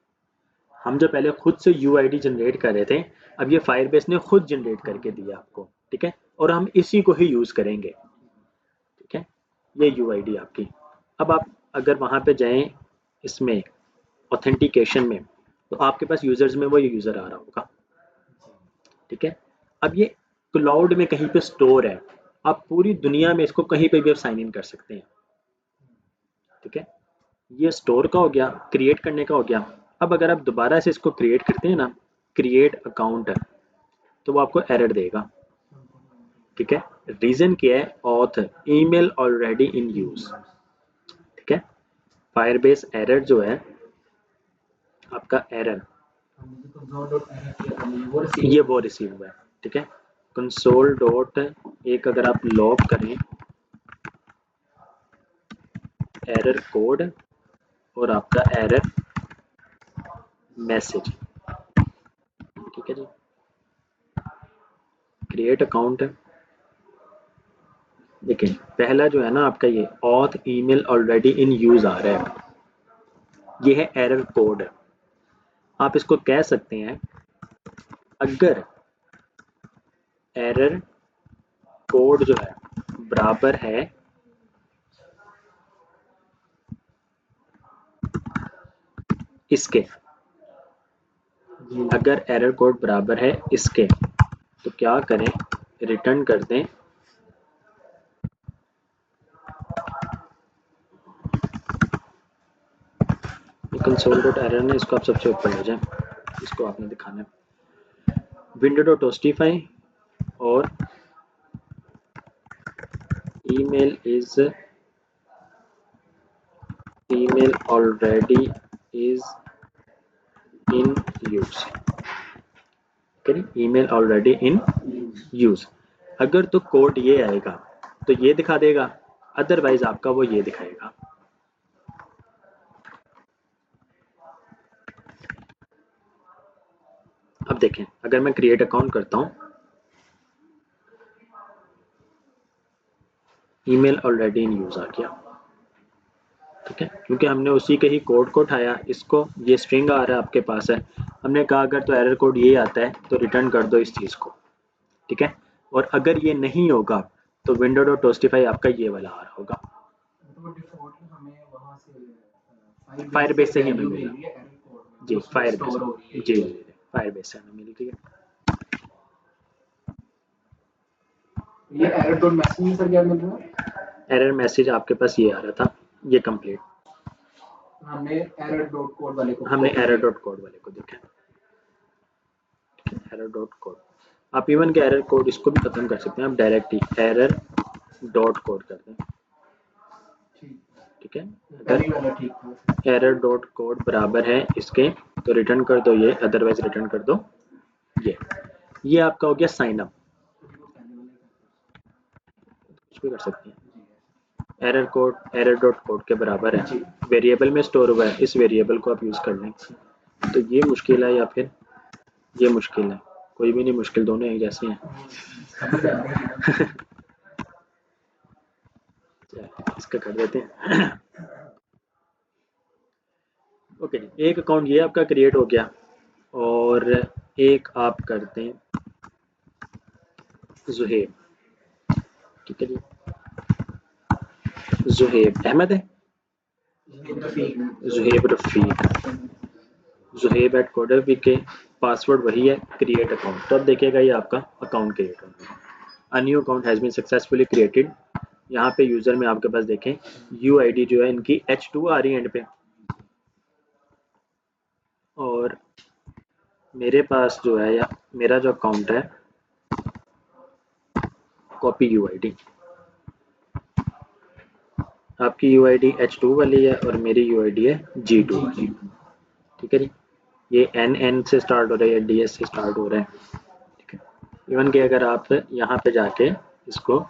हम जो पहले खुद से यूआईडी जनरेट कर रहे थे, अब ये फायरबेस ने खुद जनरेट करके दिया आपको। ठीक है, और हम इसी को ही यूज़ करेंगे। ठीक है, ये यूआईडी आपकी। अब आप अगर वहाँ पे जाएं इसमें ऑथेंटिकेशन में, तो आपके पास यूज़र्स में वो यूज़र आ रहा होगा। ठीक है, अब ये क्लाउड में कहीं पे स्टोर है, आप पूरी दुनिया में इसको कहीं पे भी आप साइन इन कर सकते हैं। ठीक है, ये स्टोर का हो गया, क्रिएट करने का हो गया। अब अगर आप दोबारा से इसको क्रिएट करते हैं ना, क्रिएट अकाउंट, तो वो आपको एरर देगा। ठीक है, रीजन क्या है, auth email already in use. ठीक है, फायरबेस एरर जो है आपका एरर, ये वो रिसीव हुआ है। ठीक है, कंसोल डॉट एक अगर आप लॉग करें एरर कोड और आपका एरर मैसेज। ठीक है जी, क्रिएट अकाउंट। देखिए पहला जो है ना आपका ये auth email already in use आ रहा है, ये है एरर कोड। आप इसको कह सकते हैं अगर एरर कोड जो है बराबर है इसके, अगर एरर कोड बराबर है इसके, तो क्या करें, रिटर्न कर दें कंसोल डॉट एरर ने, इसको आप सबसे ऊपर ले जाएं, इसको आपने दिखाना है विंडो डॉट होस्टिफाई और email is email already is in use, email already in use. अगर तो कोड ये आएगा तो ये दिखा देगा, अदरवाइज आपका वो ये दिखाएगा। अब देखें, अगर मैं क्रिएट अकाउंट करता हूं, ईमेल ऑलरेडी इन यूज आ गया, ठीक है, क्योंकि हमने उसी के ही कोड को उठाया। इसको ये स्ट्रिंग आ रहा है आपके पास है, हमने कहा अगर तो एरर कोड ये आता है तो रिटर्न कर दो इस चीज़ को, ठीक है। और अगर ये नहीं होगा तो विंडो डॉट टोस्टिफाई आपका ये वाला आ रहा होगा, फायरबेस से ही हमें मिला जी, फायरबेस जी, फायरबेस से हमें मिल रही है। ये एरर डॉट मैसेज सर क्या मिल रहा है? एरर मैसेज आपके पास ये आ रहा था, ये कंप्लीट। हमने एरर डॉट कोड वाले को देखा, एरर डॉट कोड। आप इवन के एरर कोड इसको भी खत्म कर सकते हैं, आप डायरेक्ट ही एरर डॉट कोड कर दें, ठीक है। अगर एरर डॉट कोड बराबर है इसके तो रिटर्न कर दो ये, अदरवाइज रिटर्न कर दो ये आपका हो गया साइन अप। कुछ भी कर सकते हैं, error code error dot code के बराबर है, वेरिएबल में स्टोर हुआ है, इस वेरिएबल को आप यूज कर लें। तो ये मुश्किल है या फिर ये मुश्किल है? कोई भी नहीं मुश्किल, दोनों एक जैसे हैं। इसका कर देते हैं। ओके, एक अकाउंट ये आपका क्रिएट हो गया, और एक आप करते हैं जुहेब, ठीक है जी, जुहेब अहमद है, जुहेब रफीक, जुहेब एट कोडरपी के पासवर्ड वही है, क्रिएट अकाउंट। तो अब देखिएगा ये आपका अकाउंट क्रिएट हो गया, a new account has been successfully created. यहाँ पे यूजर में आपके पास देखें यूआईडी जो है इनकी H2 आ रही है एंड पे, और मेरे पास जो है या मेरा जो अकाउंट है कॉपी यूआईडी, आपकी यूआईडी H2 वाली है और मेरी यूआईडी है G2 वाली, ठीक है जी। ये NN से स्टार्ट हो रहा है या DS से स्टार्ट हो रहा है, ठीक है। इवन कि अगर आप यहाँ पे जाके इसको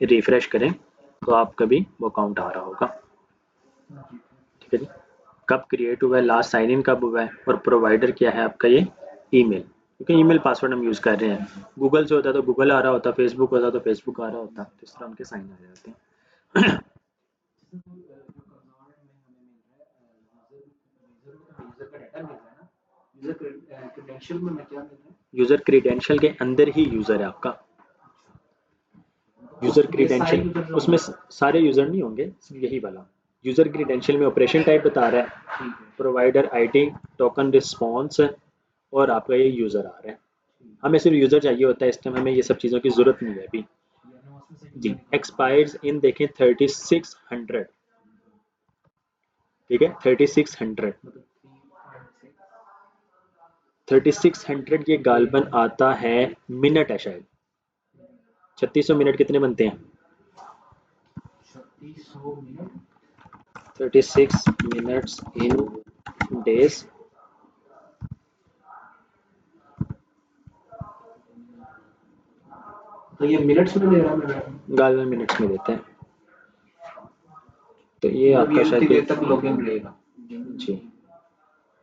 रिफ्रेश करें तो आपका भी वो अकाउंट आ रहा होगा, ठीक है जी। कब क्रिएट हुआ है, लास्ट साइन इन कब हुआ है, और प्रोवाइडर क्या है आपका ये ईमेल, क्योंकि ईमेल पासवर्ड हम यूज़ कर रहे हैं। गूगल से होता तो गूगल आ रहा होता, फेसबुक होता तो फेसबुक आ रहा होता, तो इस तरह उनके साइन आ जाते हैं। यूजर क्रीडेंशियल के अंदर ही यूजर है आपका, यूजर क्रीडेंशियल उसमें सारे यूजर नहीं होंगे, यही वाला यूजर क्रीडेंशियल में ऑपरेशन टाइप बता रहा है, प्रोवाइडर आईडी, टोकन रिस्पॉन्स, और आपका ये यूजर आ रहा है। हमें सिर्फ यूजर चाहिए होता है, इस टाइम हमें ये सब चीज़ों की जरूरत नहीं है अभी जी। एक्सपायर्स इन देखें 3600, ठीक है, 3600 ये गालबन आता है मिनट है शायद, 3600 मिनट कितने बनते हैं? 36 मिनट्स इन डेज, तो ये मिनट्स में दे रहा है, गालबन मिनट्स में देते हैं। तो ये आपका शायद देर तक लॉगिन रहेगा जी,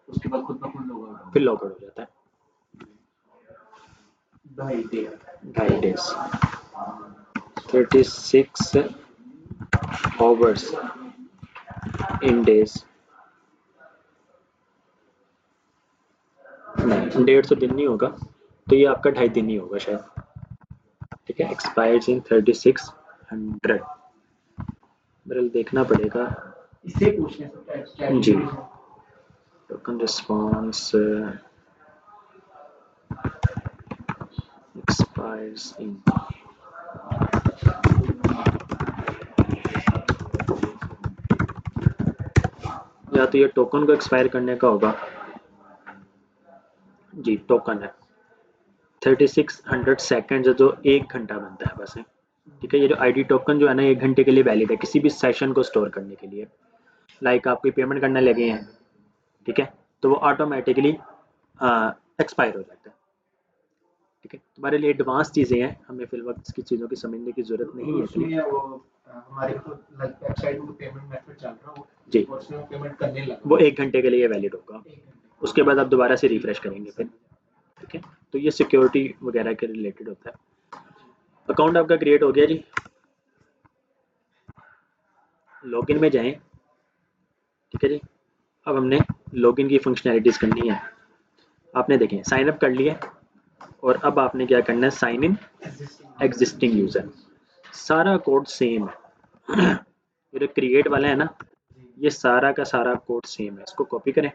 उसके बाद खुद ब खुद फिर लॉग आउट हो जाता है, 2.5 डेज, 36 आवर्स इन डेज, नहीं 150 दिन नहीं होगा, तो ये आपका 2.5 दिन ही होगा शायद, ठीक है। एक्सपायर्स इन 3600, मेरे देखना पड़ेगा इसे पूछने जी। टोकन रिस्पॉन्स एक्सपायर्स इन, या तो ये टोकन को एक्सपायर करने का होगा जी, टोकन है 3600 सेकेंड जो 1 घंटा बनता है बस है, ठीक है। ये जो आईडी टोकन जो है ना 1 घंटे के लिए वैलिड है किसी भी सेशन को स्टोर करने के लिए, लाइक आप कोई पेमेंट करने लगे हैं, ठीक है, तो वो ऑटोमेटिकली एक्सपायर हो जाता है, ठीक है। तुम्हारे लिए एडवांस चीज़ें हैं, हमें फिल वक्त इसकी चीज़ों की समझने की ज़रूरत नहीं है इतनी। उसमें वो हमारे को वेबसाइट में पेमेंट मेथड चल रहा हो जी, और उसमें पेमेंट करने लगा वो 1 घंटे के लिए वैलिड होगा, उसके बाद आप दोबारा से रिफ्रेश करेंगे फिर, ठीक है। तो ये सिक्योरिटी वगैरह के रिलेटेड होता है। अकाउंट आपका क्रिएट हो गया जी, लॉगिन में जाएं, ठीक है जी। अब हमने लॉगिन की फंक्शनैलिटीज़ करनी है। आपने देखें साइन अप कर लिया और अब आपने क्या करना है, साइन इन एग्जिस्टिंग यूज़र। सारा कोड सेम है ये जो क्रिएट वाला है ना, ये सारा का सारा कोड सेम है। इसको कॉपी करें,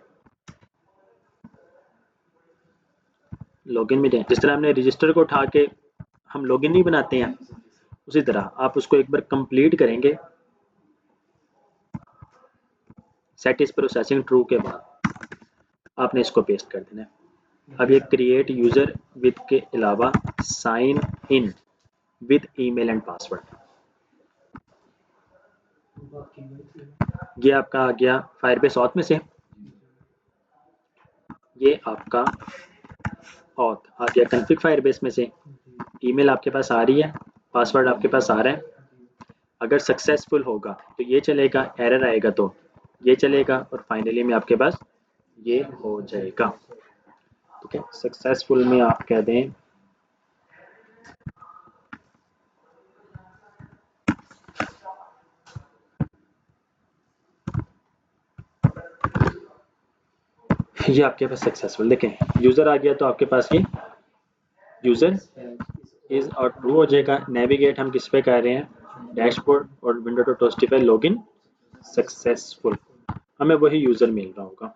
लॉगिन में जाएं। जिस तरह हमने रजिस्टर को उठा के हम लॉगिन नहीं बनाते हैं, उसी तरह आप उसको एक बार कंप्लीट करेंगे, सेट इज प्रोसेसिंग ट्रू के बाद आपने इसको पेस्ट कर देना है। अब ये क्रिएट यूज़र विद के अलावा sign in with email and password, ये आपका आ गया फायरबेस ऑथ में से, ये आपका ऑथ आ गया कॉन्फ़िग फायरबेस में से, ईमेल आपके पास आ रही है, पासवर्ड आपके पास आ रहा है। अगर सक्सेसफुल होगा तो ये चलेगा, एरर आएगा तो ये चलेगा, और फाइनली में आपके पास ये हो जाएगा, ठीक है। सक्सेसफुल में आप कह दें ये आपके पास सक्सेसफुल, देखें यूज़र आ गया तो आपके पास ये यूज़र इज और ट्रू हो जाएगा। नेविगेट हम किस पे कर रहे हैं, डैशबोर्ड, और विंडो टू टोस्टिफाई लॉगिन सक्सेसफुल, हमें वही यूज़र मिल रहा होगा,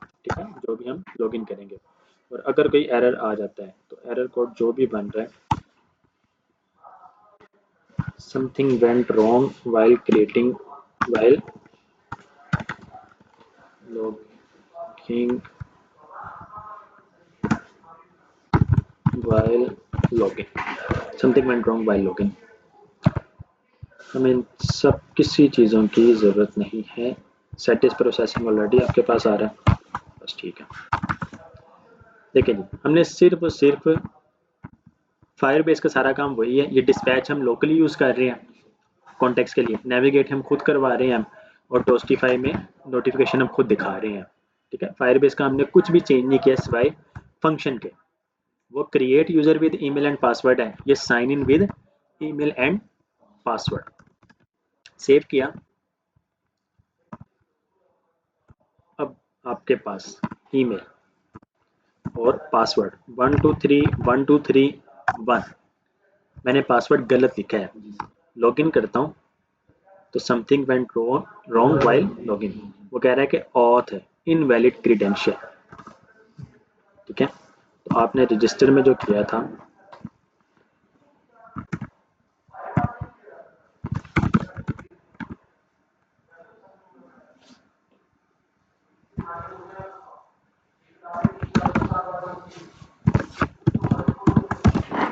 ठीक है, जो भी हम लॉगिन करेंगे। और अगर कोई एरर आ जाता है तो एरर कोड जो भी बन रहा है, something went wrong while creating while logging while logging, something went wrong while logging, हमें सब किसी चीज़ों की ज़रूरत नहीं है। सेट इज प्रोसेसिंग ऑलरेडी आपके पास आ रहा है, बस ठीक है। देखिए जी, हमने सिर्फ और सिर्फ फायरबेस का सारा काम वही है। ये डिस्पैच हम लोकली यूज़ कर रहे हैं कॉन्टेक्स्ट के लिए, नेविगेट हम खुद करवा रहे हैं, और टोस्टिफाई में नोटिफिकेशन हम खुद दिखा रहे हैं, ठीक है। फायरबेस का हमने कुछ भी चेंज नहीं किया सिवाय फंक्शन के। वो create user with email and password है, ये sign in with email and password. Save किया, अब आपके पास ईमेल और पासवर्ड 123123 मैंने पासवर्ड गलत लिखा है। लॉगिन करता हूँ तो something went wrong while login, वो कह रहा है कि ऑथ है, इनवैलिड क्रीडेंशियल, ठीक है। तो आपने रजिस्टर में जो किया था,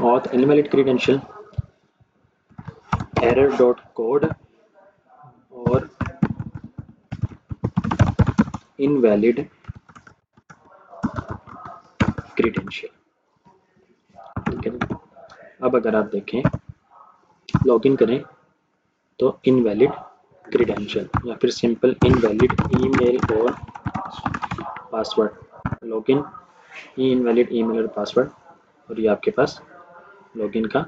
auth invalid credential error dot code और इनवैलिड क्रीडेंशियल, ठीक है। अब अगर आप देखें लॉगिन करें तो इनवैलिड क्रीडेंशियल या फिर सिंपल इनवैलिड ईमेल और पासवर्ड, लॉगिन इनवैलिड ईमेल और पासवर्ड, और ये आपके पास लॉगिन का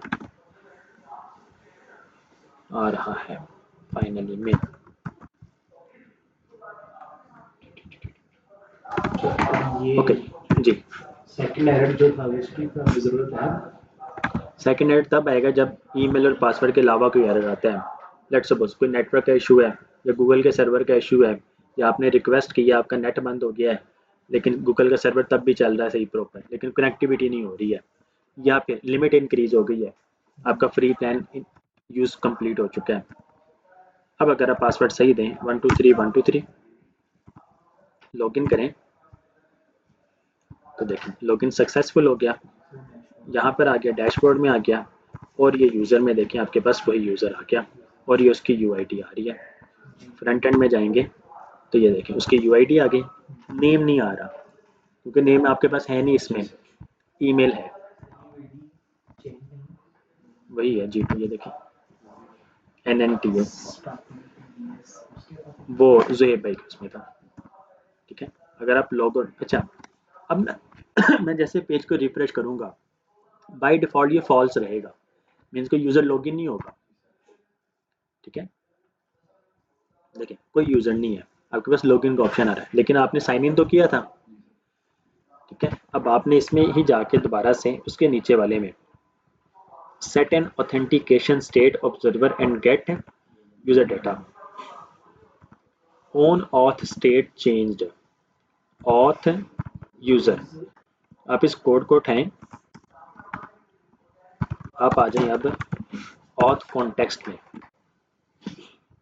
आ रहा है फाइनली में। ओके जी, सेकंड एरर जो था उसकी जरूरत है। सेकंड एरर तब आएगा जब ईमेल और पासवर्ड के अलावा कोई एरर आता है। लेट्स सपोज कोई नेटवर्क का इशू है, या गूगल के सर्वर का इशू है, या आपने रिक्वेस्ट की, आपका नेट बंद हो गया है, लेकिन गूगल का सर्वर तब भी चल रहा है सही प्रॉपर, लेकिन कनेक्टिविटी नहीं हो रही है, या फिर लिमिट इंक्रीज हो गई है, आपका फ्री प्लान यूज़ कंप्लीट हो चुका है। अब अगर आप पासवर्ड सही दें 123123, लॉगिन करें तो देखें लॉगिन सक्सेसफुल हो गया, यहाँ पर आ गया, डैशबोर्ड में आ गया, और ये यूज़र में देखें आपके पास वही यूज़र आ गया, और ये उसकी यूआईडी आ रही है, फ्रंट एंड में जाएंगे तो ये देखें उसकी यूआईडी आ गई, नेम नहीं आ रहा क्योंकि नेम आपके पास है नहीं, इसमें ईमेल है, वही है G2, ये देखें NNTO, वो ज़ुहैब भाई उसमें था। ठीक है, अगर आप लॉग आउट, अच्छा अब ना मैं जैसे पेज को रिफ्रेश करूंगा बाय डिफॉल्ट ये फॉल्स रहेगा, मीन्स को यूजर लॉगिन नहीं होगा। ठीक है, देखिए कोई यूजर नहीं है, आपके पास लॉगिन का ऑप्शन आ रहा है, लेकिन आपने साइन इन तो किया था। ठीक है, अब आपने इसमें ही जाके दोबारा से उसके नीचे वाले में set an authentication state observer and get user data on auth state changed auth user. आप इस कोड को उठाएं, आप आ जाएं अब ऑथ कॉन्टेक्स्ट में,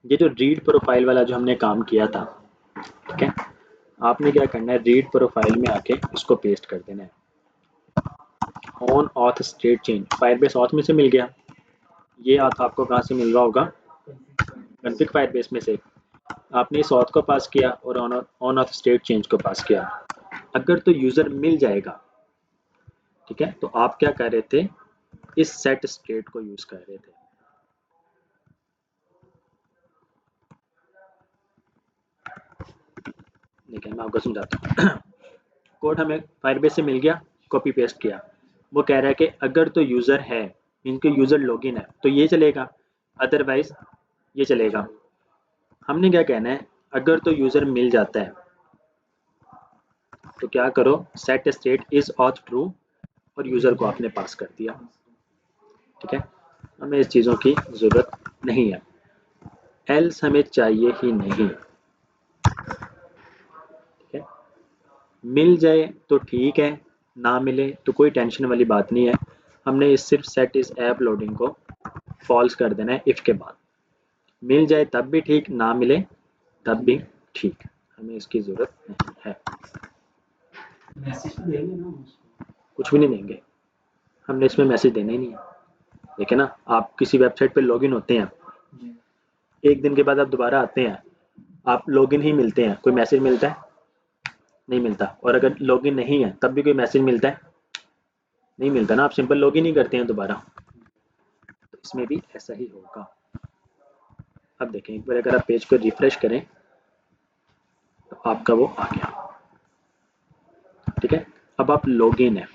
ये जो रीड प्रोफाइल वाला जो हमने काम किया था। ठीक है, आपने क्या करना है, रीड प्रोफाइल में आके इसको पेस्ट कर देना है, on auth state change, Firebase auth में से मिल गया, ये ऑथ आपको कहाँ से मिल रहा होगा, कॉन्फिग फायरबेस में से। आपने इस ऑथ को पास किया और ऑन ऑथ स्टेट चेंज को पास किया, अगर तो यूजर मिल जाएगा। ठीक है, तो आप क्या कर रहे थे, इस सेट स्टेट को यूज कर रहे थे। देखिए मैं आपको समझाता हूँ कोड हमें फायरबेस से मिल गया, कॉपी पेस्ट किया, वो कह रहा है कि अगर तो यूजर है, इनके यूजर लॉगिन है तो ये चलेगा, अदरवाइज ये चलेगा। हमने क्या कहना है, अगर तो यूजर मिल जाता है तो क्या करो, set state is auth true और यूजर को आपने पास कर दिया। ठीक है, हमें इस चीज़ों की ज़रूरत नहीं है, एल्स हमें चाहिए ही नहीं। ठीक है, मिल जाए तो ठीक है, ना मिले तो कोई टेंशन वाली बात नहीं है, हमने इस सिर्फ सेट इस ऐप लोडिंग को फॉल्स कर देना है इफ़ के बाद, मिल जाए तब भी ठीक, ना मिले तब भी ठीक, हमें इसकी ज़रूरत नहीं है। मैसेज तो देंगे ना उसको। कुछ भी नहीं देंगे, हमने इसमें मैसेज देना ही नहीं है। देखिए ना, आप किसी वेबसाइट पे लॉगिन होते हैं, एक दिन के बाद आप दोबारा आते हैं, आप लॉगिन ही मिलते हैं, कोई मैसेज मिलता है नहीं मिलता, और अगर लॉगिन नहीं है तब भी कोई मैसेज मिलता है नहीं मिलता ना, आप सिंपल लॉगिन ही करते हैं दोबारा, तो इसमें भी ऐसा ही होगा। अब देखें एक बार अगर आप पेज को रिफ्रेश करें तो आपका वो आ गया। ठीक है, अब आप लॉगिन है,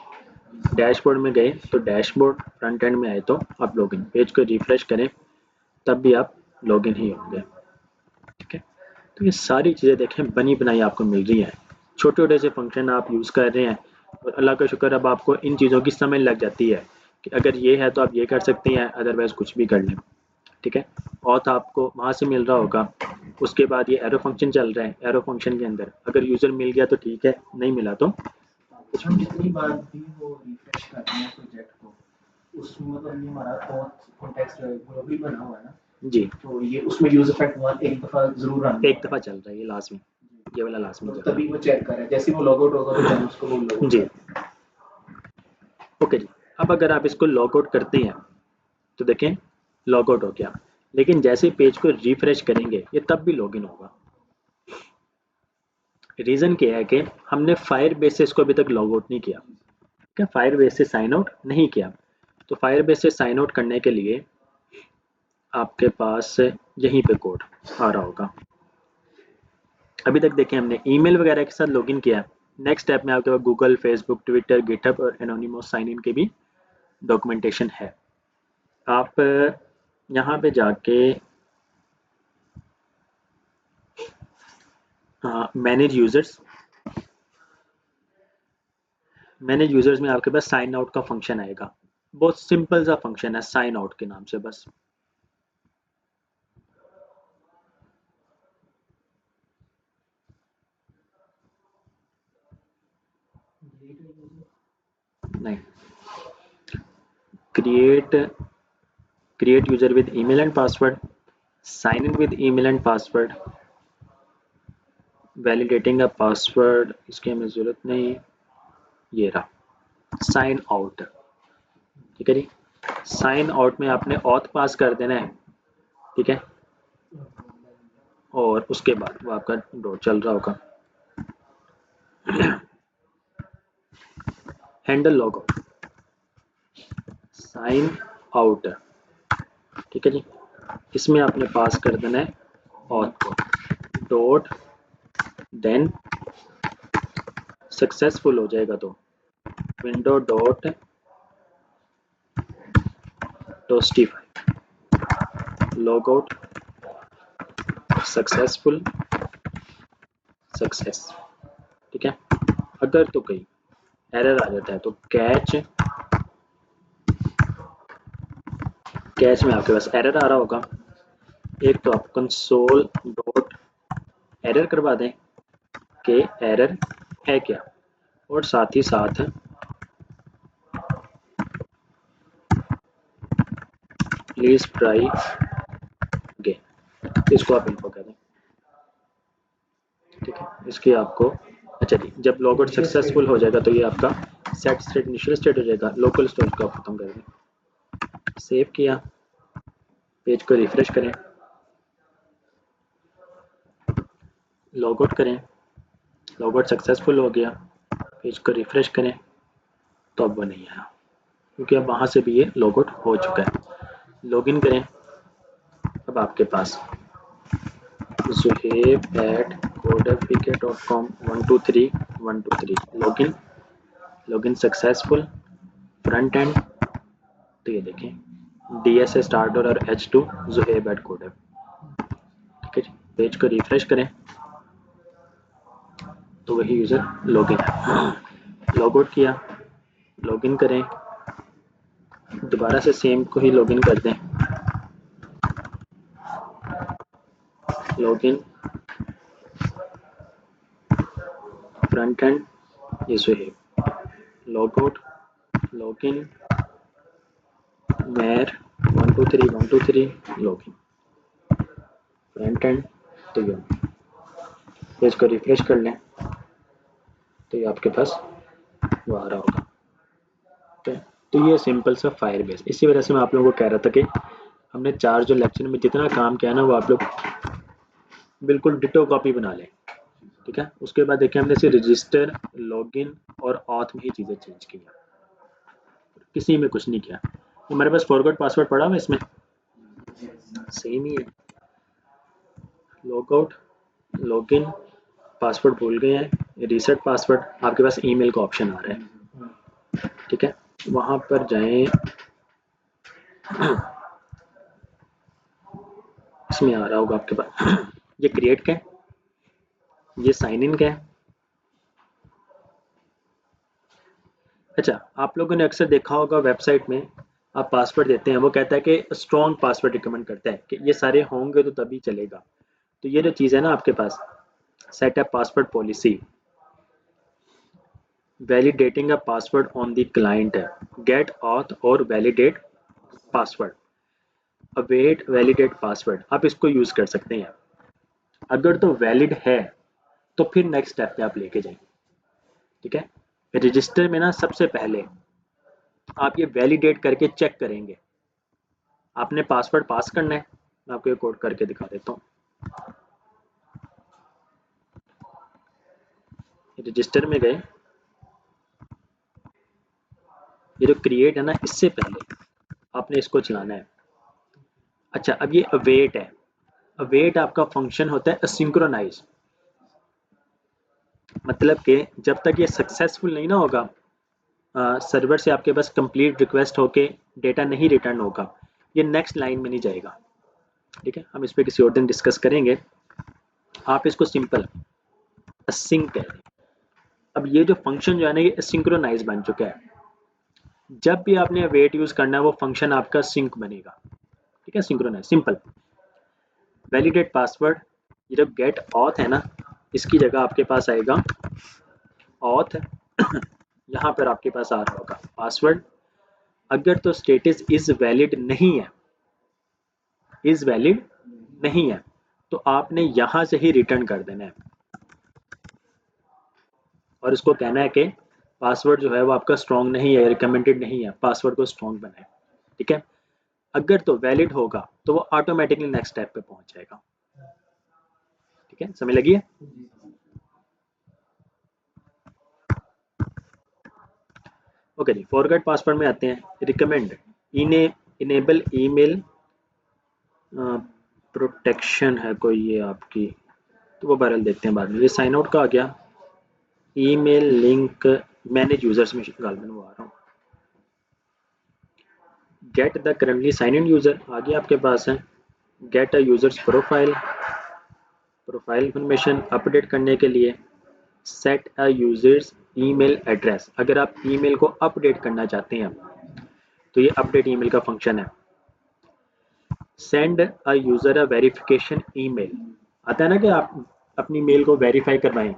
डैशबोर्ड में गए तो डैशबोर्ड, फ्रंट एंड में आए तो आप लॉगिन, पेज को रिफ्रेश करें तब भी आप लॉगिन ही होंगे। ठीक है, तो ये सारी चीज़ें देखें बनी बनाई आपको मिल रही हैं, छोटे छोटे से फंक्शन आप यूज़ कर रहे हैं, और अल्लाह का शुक्र अब आपको इन चीज़ों की समझ लग जाती है कि अगर ये है तो आप ये कर सकते हैं, अदरवाइज कुछ भी कर लें। ठीक है, ऑथ आपको वहाँ से मिल रहा होगा, उसके बाद ये एरो फंक्शन चल रहा है, एरो फंक्शन के अंदर अगर यूज़र मिल गया तो ठीक है, नहीं मिला तो कुछ हम भी नहीं। जितनी बार भी वो रिफ्रेश कर रहे हैं प्रोजेक्ट को, उसमें मतलब ये हमारा ऑथ कॉन्टेक्स्ट ग्लोबली बना हुआ है ना, जी, तो ये उसमें यूज इफेक्ट वन एक दफा जरूर आना एक होता दफ़ा है। चल रहा है ये लास्ट में, ये वाला लास्ट में तो चल रहा तभी वो चेक कर रहा है, जैसे ही वो लॉग आउट होगा तो हम उसको वो लॉग है आउट जी। कर ओके जी, अब अगर आप इसको लॉग आउट करते हैं तो देखें लॉग आउट हो गया, लेकिन जैसे ही पेज को रिफ्रेश करेंगे ये तब भी लॉगिन होगा। रीज़न क्या है कि हमने फायर बेस से इसको अभी तक लॉग आउट नहीं किया, क्या फायर बेस से साइन आउट नहीं किया, तो फायर बेस से साइन आउट करने के लिए आपके पास यहीं पे कोड आ रहा होगा। अभी तक देखें हमने ईमेल वगैरह के साथ लॉगिन किया, नेक्स्ट स्टेप में आपके पास गूगल, फेसबुक, ट्विटर, गिटहब और एनोनिमस साइन इन के भी डॉक्यूमेंटेशन है। आप यहाँ पे जाके मैनेज यूजर्स, मैनेज यूजर्स में आपके पास साइन आउट का फंक्शन आएगा, बहुत सिंपल सा फंक्शन है साइन आउट के नाम से बस। नहीं, create create user with email and password, sign in with email and password, validating a password, इसकी हमें ज़रूरत नहीं, ये रहा साइन आउट। ठीक है जी, साइन आउट में आपने ऑथ पास कर देना है। ठीक है, और उसके बाद वो आपका डॉट चल रहा होगा। हैंडल लॉग साइन आउट, ठीक है जी। इसमें आपने पास कर देना है ऑथ को, डॉट, देन सक्सेसफुल हो जाएगा तो window dot toastify, log out, successful, success, ठीक है। अगर तो कहीं एरर आ जाता है तो कैच, कैच में आपके पास एरर आ रहा होगा, एक तो आप कंसोल डॉट एरर करवा दें कि एरर है क्या, और साथ ही साथ प्लीज ट्राई अगेन, इसको आप इनको कह दें, ठीक है। इसकी आपको, अच्छा जी, जब लॉगआउट सक्सेसफुल हो जाएगा तो ये आपका सेट स्टेट इनिशियल स्टेट हो जाएगा, लोकल स्टोरेज को आप खत्म कर दें। सेव किया, पेज को रिफ्रेश करें, लॉगआउट करें, लॉगआउट सक्सेसफुल हो गया, पेज को रिफ्रेश करें तो अब वो नहीं आया, क्योंकि अब वहाँ से भी ये लॉगआउट हो चुका है। लॉगिन करें, अब आपके पास zuhaib@codeapk.com 123 login, login successful, front end, तो ये देखें DSA स्टार्टर और H2 zuhaib@codeap, ठीक है जी। पेज को रिफ्रेश करें तो वही यूज़र लॉगिन है। लॉग आउट किया, लॉगिन करें, दोबारा से सेम को ही लॉगिन कर दें, लॉगिन, फ्रंट एंड ये सुहेब, लॉग आउट, लॉगिन, मैर 123 लॉगिन, फ्रंट एंड, तो ये पेज को रिफ्रेश कर लें तो ये आपके पास वो आ रहा होगा, ठीक है। तो ये सिंपल सा फायरबेस, इसी वजह से मैं आप लोगों को कह रहा था कि हमने 4 जो लेक्चर में जितना काम किया ना वो आप लोग बिल्कुल डिटो कॉपी बना लें, ठीक है। उसके बाद देखिए हमने सिर्फ रजिस्टर, लॉगिन और ऑथ में ही चीज़ें चेंज की हैं, किसी में कुछ नहीं किया। हमारे पास फॉरगॉट पासवर्ड पड़ा हुआ इसमें सेम ही है, लॉगआउट, लॉगिन, पासवर्ड भूल गए हैं, रीसेट पासवर्ड, आपके पास ईमेल का ऑप्शन आ रहा है, ठीक है। वहाँ पर जाएं, इसमें आ रहा होगा आपके पास ये क्रिएट का है, ये साइन इन का है। अच्छा, आप लोगों ने अक्सर देखा होगा वेबसाइट में आप पासवर्ड देते हैं, वो कहता है कि स्ट्रॉन्ग पासवर्ड रिकमेंड करता है कि ये सारे होंगे तो तभी चलेगा। तो ये जो चीज़ है ना आपके पास, setup password policy, validating a password on the client है, गेट ऑथ और validate password, await validate password, आप इसको यूज़ कर सकते हैं। अगर तो वैलिड है तो फिर नेक्स्ट स्टेप पे आप लेके जाएं, ठीक है। रजिस्टर में ना सबसे पहले आप ये वैलिडेट करके चेक करेंगे, आपने पासवर्ड पास करना है। मैं आपको ये कोड करके दिखा देता हूँ। रजिस्टर में गए, ये जो क्रिएट है ना, इससे पहले आपने इसको चलाना है। अच्छा, अब ये अवेट है, अवेट आपका फंक्शन होता है असिंक्रोनाइज, मतलब कि जब तक ये सक्सेसफुल नहीं ना होगा, सर्वर से आपके पास कंप्लीट रिक्वेस्ट होके डेटा नहीं रिटर्न होगा, ये नेक्स्ट लाइन में नहीं जाएगा, ठीक है। हम इस पर किसी और दिन डिस्कस करेंगे। आप इसको सिंपल असिंक कह दें। अब ये जो फंक्शन जो है ना, ये असिंक्रोनाइज बन चुका है, जब भी आपने अवेट यूज करना है वो फंक्शन आपका सिंक बनेगा, ठीक है, सिंक्रोनाइज सिंपल। वैलिडेट पासवर्ड, ये जो गेट ऑथ है ना, इसकी जगह आपके पास आएगा ऑथ यहाँ पर आपके पास आ रहा होगा पासवर्ड। अगर तो स्टेटस इज वैलिड नहीं है, इज वैलिड नहीं है, तो आपने यहां से ही रिटर्न कर देना है और इसको कहना है कि पासवर्ड जो है वो आपका स्ट्रॉन्ग नहीं है, रिकमेंडेड नहीं है, पासवर्ड को स्ट्रॉन्ग बनाए, ठीक है। अगर तो वैलिड होगा तो वो ऑटोमेटिकली नेक्स्ट स्टेप पे पहुंच जाएगा। ठीक है, समझ लगी है? ओके जी, फॉरगेट पासवर्ड में आते हैं। रिकमेंड इनेबल ईमेल प्रोटेक्शन है कोई ये आपकी, तो वो बहरहाल देखते हैं बाद में। ये साइन आउट का आ गया। ईमेल लिंक मैनेज यूजर्स में गालमन वो आ रहा हूँ। Get the currently sign in user आ गया आपके पास है। Get a user's profile information update करने के लिए। Set a user's email address, अगर आप ईमेल को अपडेट करना चाहते हैं तो ये अपडेट ईमेल का फंक्शन है। Send a user a verification email, आता है ना कि आप अपनी मेल को वेरीफाई करवाएं,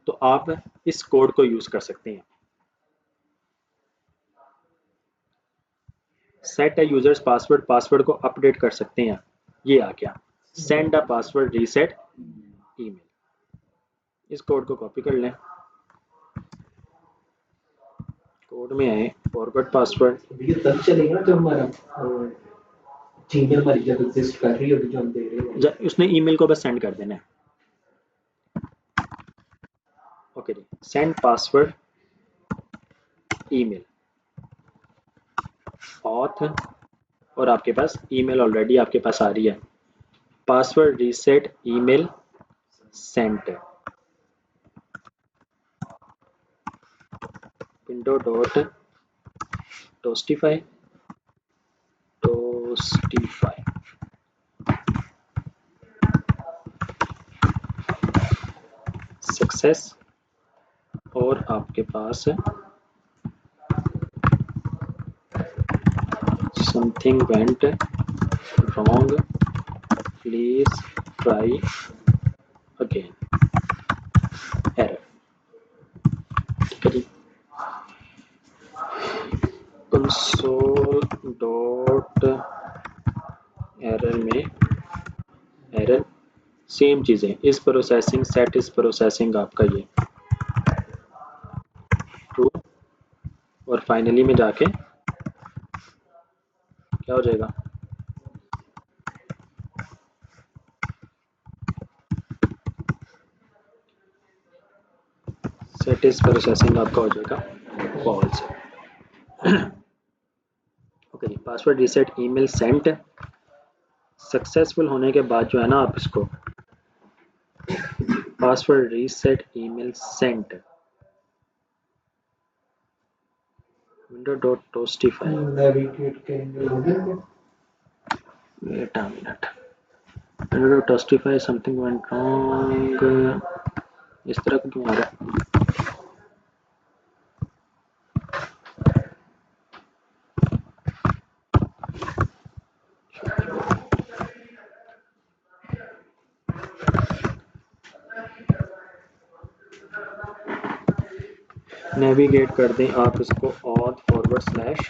तो आप इस कोड को यूज कर सकते हैं। सेट अ यूजर्स पासवर्ड को अपडेट कर सकते हैं, ये आ गया। Send a password reset email, इस कोड को कॉपी कर लें। कोड में आए फॉरगेट पासवर्ड। ये तब चलेगा जब हमारा जीमेल हमारी जब एग्जिस्ट कर रही होगी, जो हम दे रहे हैं। उसने ईमेल को बस सेंड कर देना है। ओके जी, सेंड पासवर्ड ईमेल ऑथ, और आपके पास ईमेल ऑलरेडी आपके पास आ रही है। Password reset email sent, window dot toastify success, और आपके पास something went wrong please try again error, ठीक है जी। कंसोल डॉट एरर में एरर सेम चीजें, इस प्रोसेसिंग सेट इस प्रोसेसिंग आपका ये ट्रू, और फाइनली में जाके क्या हो जाएगा, सेट इज प्रोसेसिंग आपका हो जाएगा फॉल्स। ओके जी, password reset email sent successful होने के बाद जो है ना, आप इसको password reset email sent window dot toastify, navigate करेंगे हो गया। Wait a minute, window dot toastify something went wrong, इस तरह का क्यों आ रहा है? नेविगेट कर दें आप इसको ऑथ फॉरवर्ड स्लैश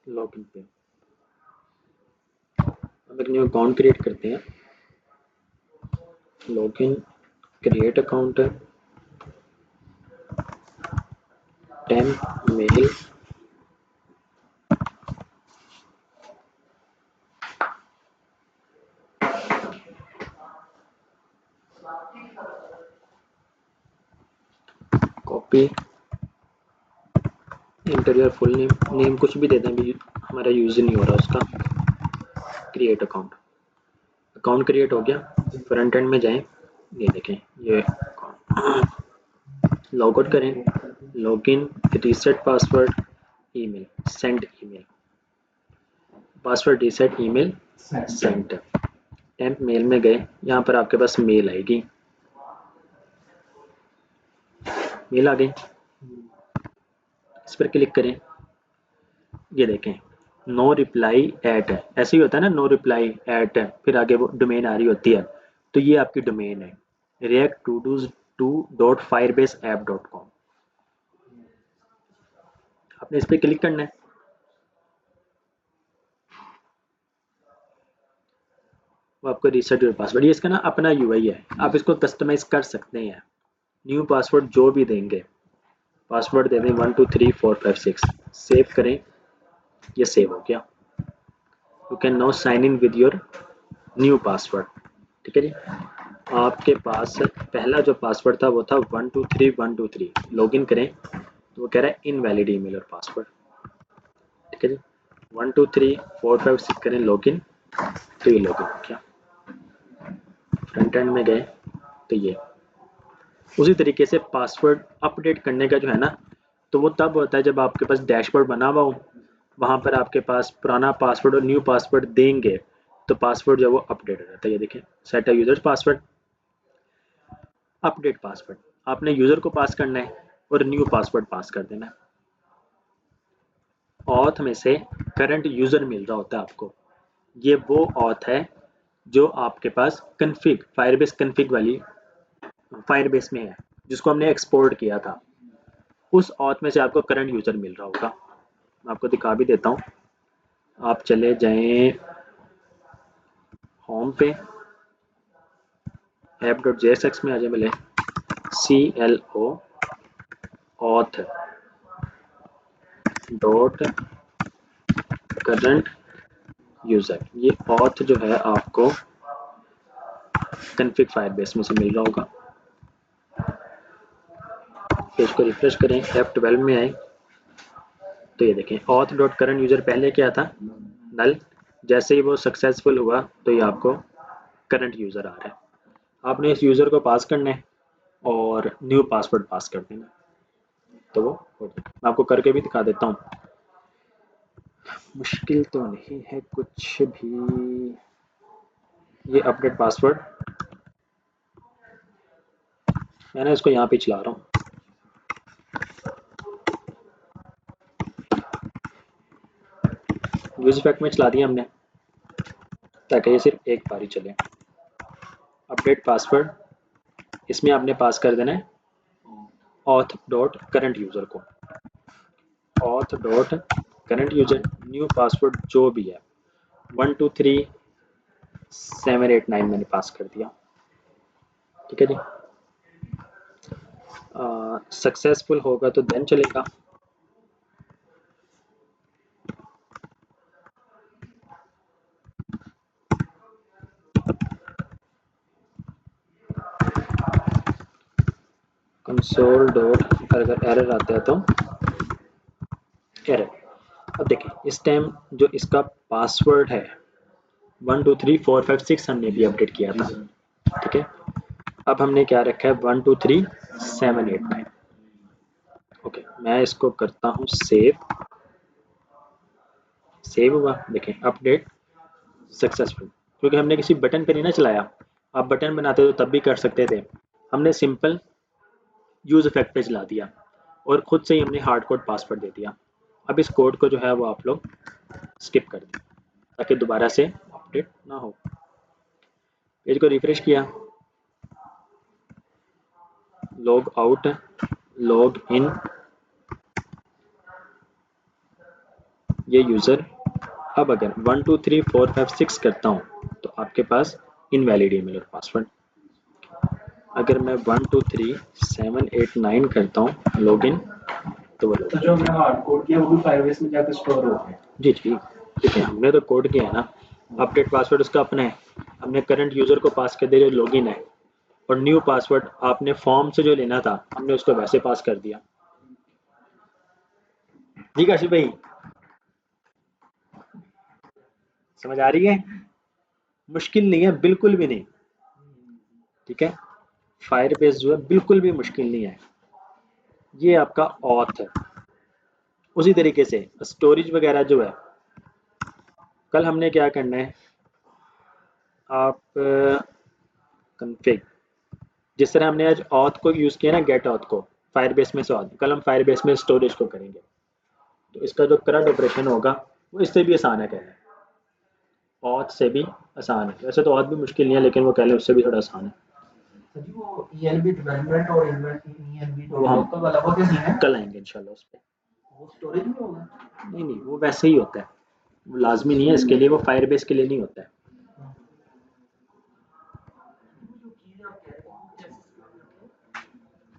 लॉगिन पे। अब एक न्यू अकाउंट क्रिएट करते हैं। Login, create account, temp mail, copy, enter your full name कुछ भी दे दें, भी हमारा यूज नहीं हो रहा उसका। क्रिएट अकाउंट, अकाउंट क्रिएट हो गया। फ्रंट एंड में जाएं, ये देखें ये लॉग आउट करें, login, reset password email, send email, password reset email send, temp mail में गए, यहाँ पर आपके पास मेल आएगी, मेल आ गई, इस पर क्लिक करें। ये देखें नो रिप्लाई एट, ऐसे ही होता है ना, नो रिप्लाई एट, फिर आगे वो डोमेन आ रही होती है, तो ये आपकी डोमेन है react2do2.firebase-app.com। आपने इस पर क्लिक करना है। वो आपको रीसेट योर पासवर्ड, ये इसका ना अपना यूआई है, आप इसको कस्टमाइज कर सकते हैं। न्यू पासवर्ड जो भी देंगे, पासवर्ड दे दें 1 2 3 4 5 6, सेव करें, ये सेव हो गया। You can now sign in with your new password, ठीक है जी। आपके पास पहला जो पासवर्ड था वो था 123123, लॉगिन करें तो वो कह रहा है इनवैलिड ईमेल और पासवर्ड। ठीक है जी, 123456 करें लॉगिन तो ये लॉगिन हो गया। फ्रंट एंड में गए तो ये उसी तरीके से पासवर्ड अपडेट करने का जो है ना, तो वो तब होता है जब आपके पास डैशबोर्ड बना हुआ हो, वहाँ पर आपके पास पुराना पासवर्ड और न्यू पासवर्ड देंगे तो पासवर्ड जो है वो अपडेट हो जाता है। ये देखें, set a user password, update password, आपने यूजर को पास करना है और न्यू पासवर्ड पास कर देना है। ऑथ में से करंट यूजर मिल रहा होता है आपको, ये वो ऑथ है जो आपके पास कन्फिग फायरबेस कन्फिग वाली फायरबेस में है, जिसको हमने एक्सपोर्ट किया था। उस ऑथ में से आपको करंट यूजर मिल रहा होगा। मैं आपको दिखा भी देता हूँ, आप चले जाएं होम पे, app.jsx में आ जाए, मिले clo auth dot current user, ये ऑथ जो है आपको कन्फिग फायरबेस में से मिल रहा होगा। पेज को रिफ्रेश करें, F12 में आए तो ये देखें ऑथ डॉट करंट यूजर पहले क्या था, नल, जैसे ही वो सक्सेसफुल हुआ तो ये आपको करंट यूजर आ रहा है। आपने इस यूजर को पास करना है और न्यू पासवर्ड पास कर देना, तो वो हो गया। मैं आपको करके भी दिखा देता हूँ, मुश्किल तो नहीं है कुछ भी। ये अपडेट पासवर्ड, मैंने इसको यहाँ पे चला रहा हूँ, यूज इफेक्ट में चला दिया हमने ताकि ये सिर्फ एक बार ही चले। अपडेट पासवर्ड, इसमें आपने पास कर देना है ऑथ डॉट करंट यूजर को, auth dot current user, new password जो भी है 123789 मैंने पास कर दिया। ठीक है जी, सक्सेसफुल होगा तो देन चलेगा। कंसोल डॉट, अगर एरर आता है तो एरर। अब देखें इस टाइम जो इसका पासवर्ड है 123456 हमने भी अपडेट किया था। ठीक है, अब हमने क्या रखा है 123789। ओके, मैं इसको करता हूँ सेव, सेव हुआ, देखें अपडेट सक्सेसफुल, क्योंकि हमने किसी बटन पे नहीं ना चलाया। आप बटन बनाते तो तब भी कर सकते थे, हमने सिंपल यूज इफेक्ट पे चला दिया और खुद से ही हमने हार्ड कोड पासवर्ड दे दिया। अब इस कोड को जो है वो आप लोग स्किप कर दें ताकि दोबारा से अपडेट ना हो। पेज को रिफ्रेश किया, लॉग आउट, लॉग इन, ये यूज़र। अब अगर 123456 करता हूँ तो आपके पास इनवैलिड ईमेल और पासवर्ड। अगर मैं 123789 करता हूँ लॉगिन तो वो तो जो हमने हार्ड कोड किया वो भी फायरबेस में जाकर स्टोर हो गया। जी जी, ठीक है, हमने तो कोड किया है ना। अपडेट पासवर्ड उसका अपना है, हमने करंट यूज़र को पास कर दिया जो लॉगिन है, और न्यू पासवर्ड आपने फॉर्म से जो लेना था हमने उसको वैसे पास कर दिया। जी काशिफ भाई, समझ आ रही है? मुश्किल नहीं है, बिल्कुल भी नहीं। ठीक है, फायरबेस जो है बिल्कुल भी मुश्किल नहीं है। ये आपका ऑथ है। उसी तरीके से स्टोरेज वगैरह जो है, कल हमने क्या करना है, आप कन्फिग, जिस तरह हमने आज ऑथ को यूज़ किया ना, गेट ऑथ को फायरबेस में से ऑथ, कल हम फायरबेस में स्टोरेज को करेंगे। तो इसका जो करंट ऑपरेशन होगा वो इससे भी आसान है, कहना ऑथ से भी आसान है। वैसे तो ऑथ भी मुश्किल नहीं है, लेकिन वो कह लें उससे भी थोड़ा आसान है। जी वो ELB डेवलपमेंट और ELB वो हम लोकल वाला वो क्या सीन है? कल आएंगे इंशाल्लाह उस पर। वो स्टोरेज में होगा? नहीं नहीं, वो वैसे ही होता है, वो लाजमी नहीं है इसके लिए, वो फायरबेस के लिए नहीं होता है।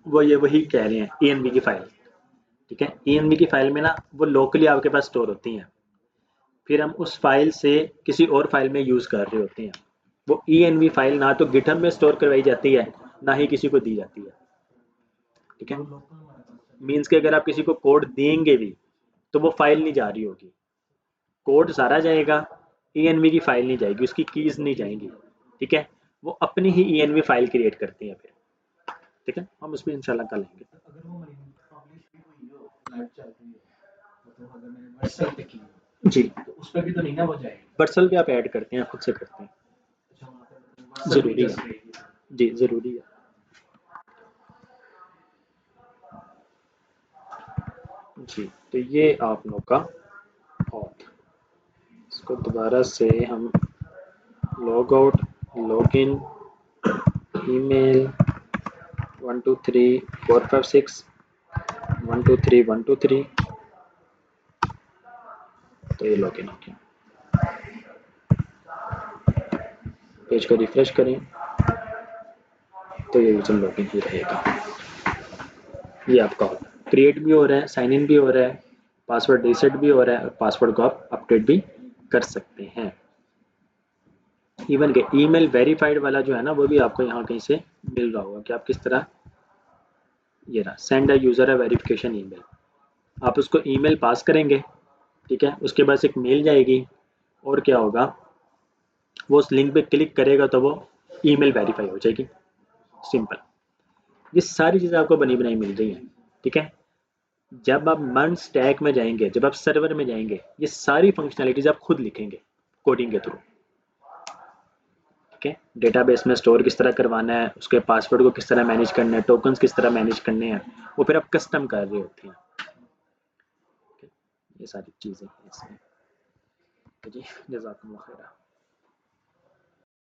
वो ये वही कह रहे हैं ENB की फाइल। ठीक है, ENB की फाइल में ना वो लोकली आपके पास स्टोर होती हैं, फिर हम उस फाइल से किसी और फाइल में यूज़ कर रहे होते हैं। वो env फाइल ना तो गिटहब में स्टोर करवाई जाती है, ना ही किसी को दी जाती है। ठीक है, मीन्स कि अगर आप किसी को कोड देंगे भी तो वो फाइल नहीं जा रही होगी, कोड सारा जाएगा, env की फाइल नहीं जाएगी, उसकी कीज नहीं जाएंगी। ठीक है, वो अपनी ही env फाइल क्रिएट करते हैं फिर। ठीक है, हम उसमें इंशाल्लाह कल लेंगे। अगर वो पब्लिश भी हुई हो, लाइव चल रही हो, मतलब अगर मैंने व्हाट्सएप पे की हो, जी, तो उस पर भी तो नहीं ना वो जाएगी। पर्सनल पे आप ऐड करते हैं, खुद से करते हैं, अच्छा, वहाँ पे मतलब व्हाट्सएप भी जरूरी जस्ट है। रहेगी। जी जरूरी है। जी, तो ये आप लोग का ऑथ, इसको दोबारा से हम log out, log in, email 1 2 3 4 5 6 1 2 3 1 2 3, तो ये लॉग इन हो गया। पेज को रिफ्रेश करें तो ये यूजर लॉग इन ही रहेगा। ये आपका क्रिएट भी हो रहा है, साइन इन भी हो रहा है, पासवर्ड रीसेट भी हो रहा है, और पासवर्ड को आप अपडेट भी कर सकते हैं। इवन के ईमेल वेरीफाइड वाला जो है ना, वो भी आपको यहाँ कहीं से मिल रहा होगा कि आप किस तरह, ये रहा send a user a verification email, आप उसको ईमेल पास करेंगे। ठीक है, उसके बाद एक मेल जाएगी, और क्या होगा, वो उस लिंक पे क्लिक करेगा तो वो ईमेल वेरीफाई हो जाएगी। सिंपल, ये सारी चीज़ें आपको बनी बनाई मिल रही हैं। ठीक है, जब आप मन स्टैक में जाएंगे, जब आप सर्वर में जाएंगे, ये सारी फंक्शनैलिटीज आप खुद लिखेंगे कोडिंग के थ्रू। ठीक है, डेटाबेस में स्टोर किस तरह करवाना है, उसके पासवर्ड को किस तरह मैनेज करना है, टोकन्स किस तरह मैनेज करने हैं, वो फिर आप कस्टम कर रहे होते हैं। ये सारी चीज़ें हैं इसमें। जी, जज़ाकुमुल्लाह खैरा।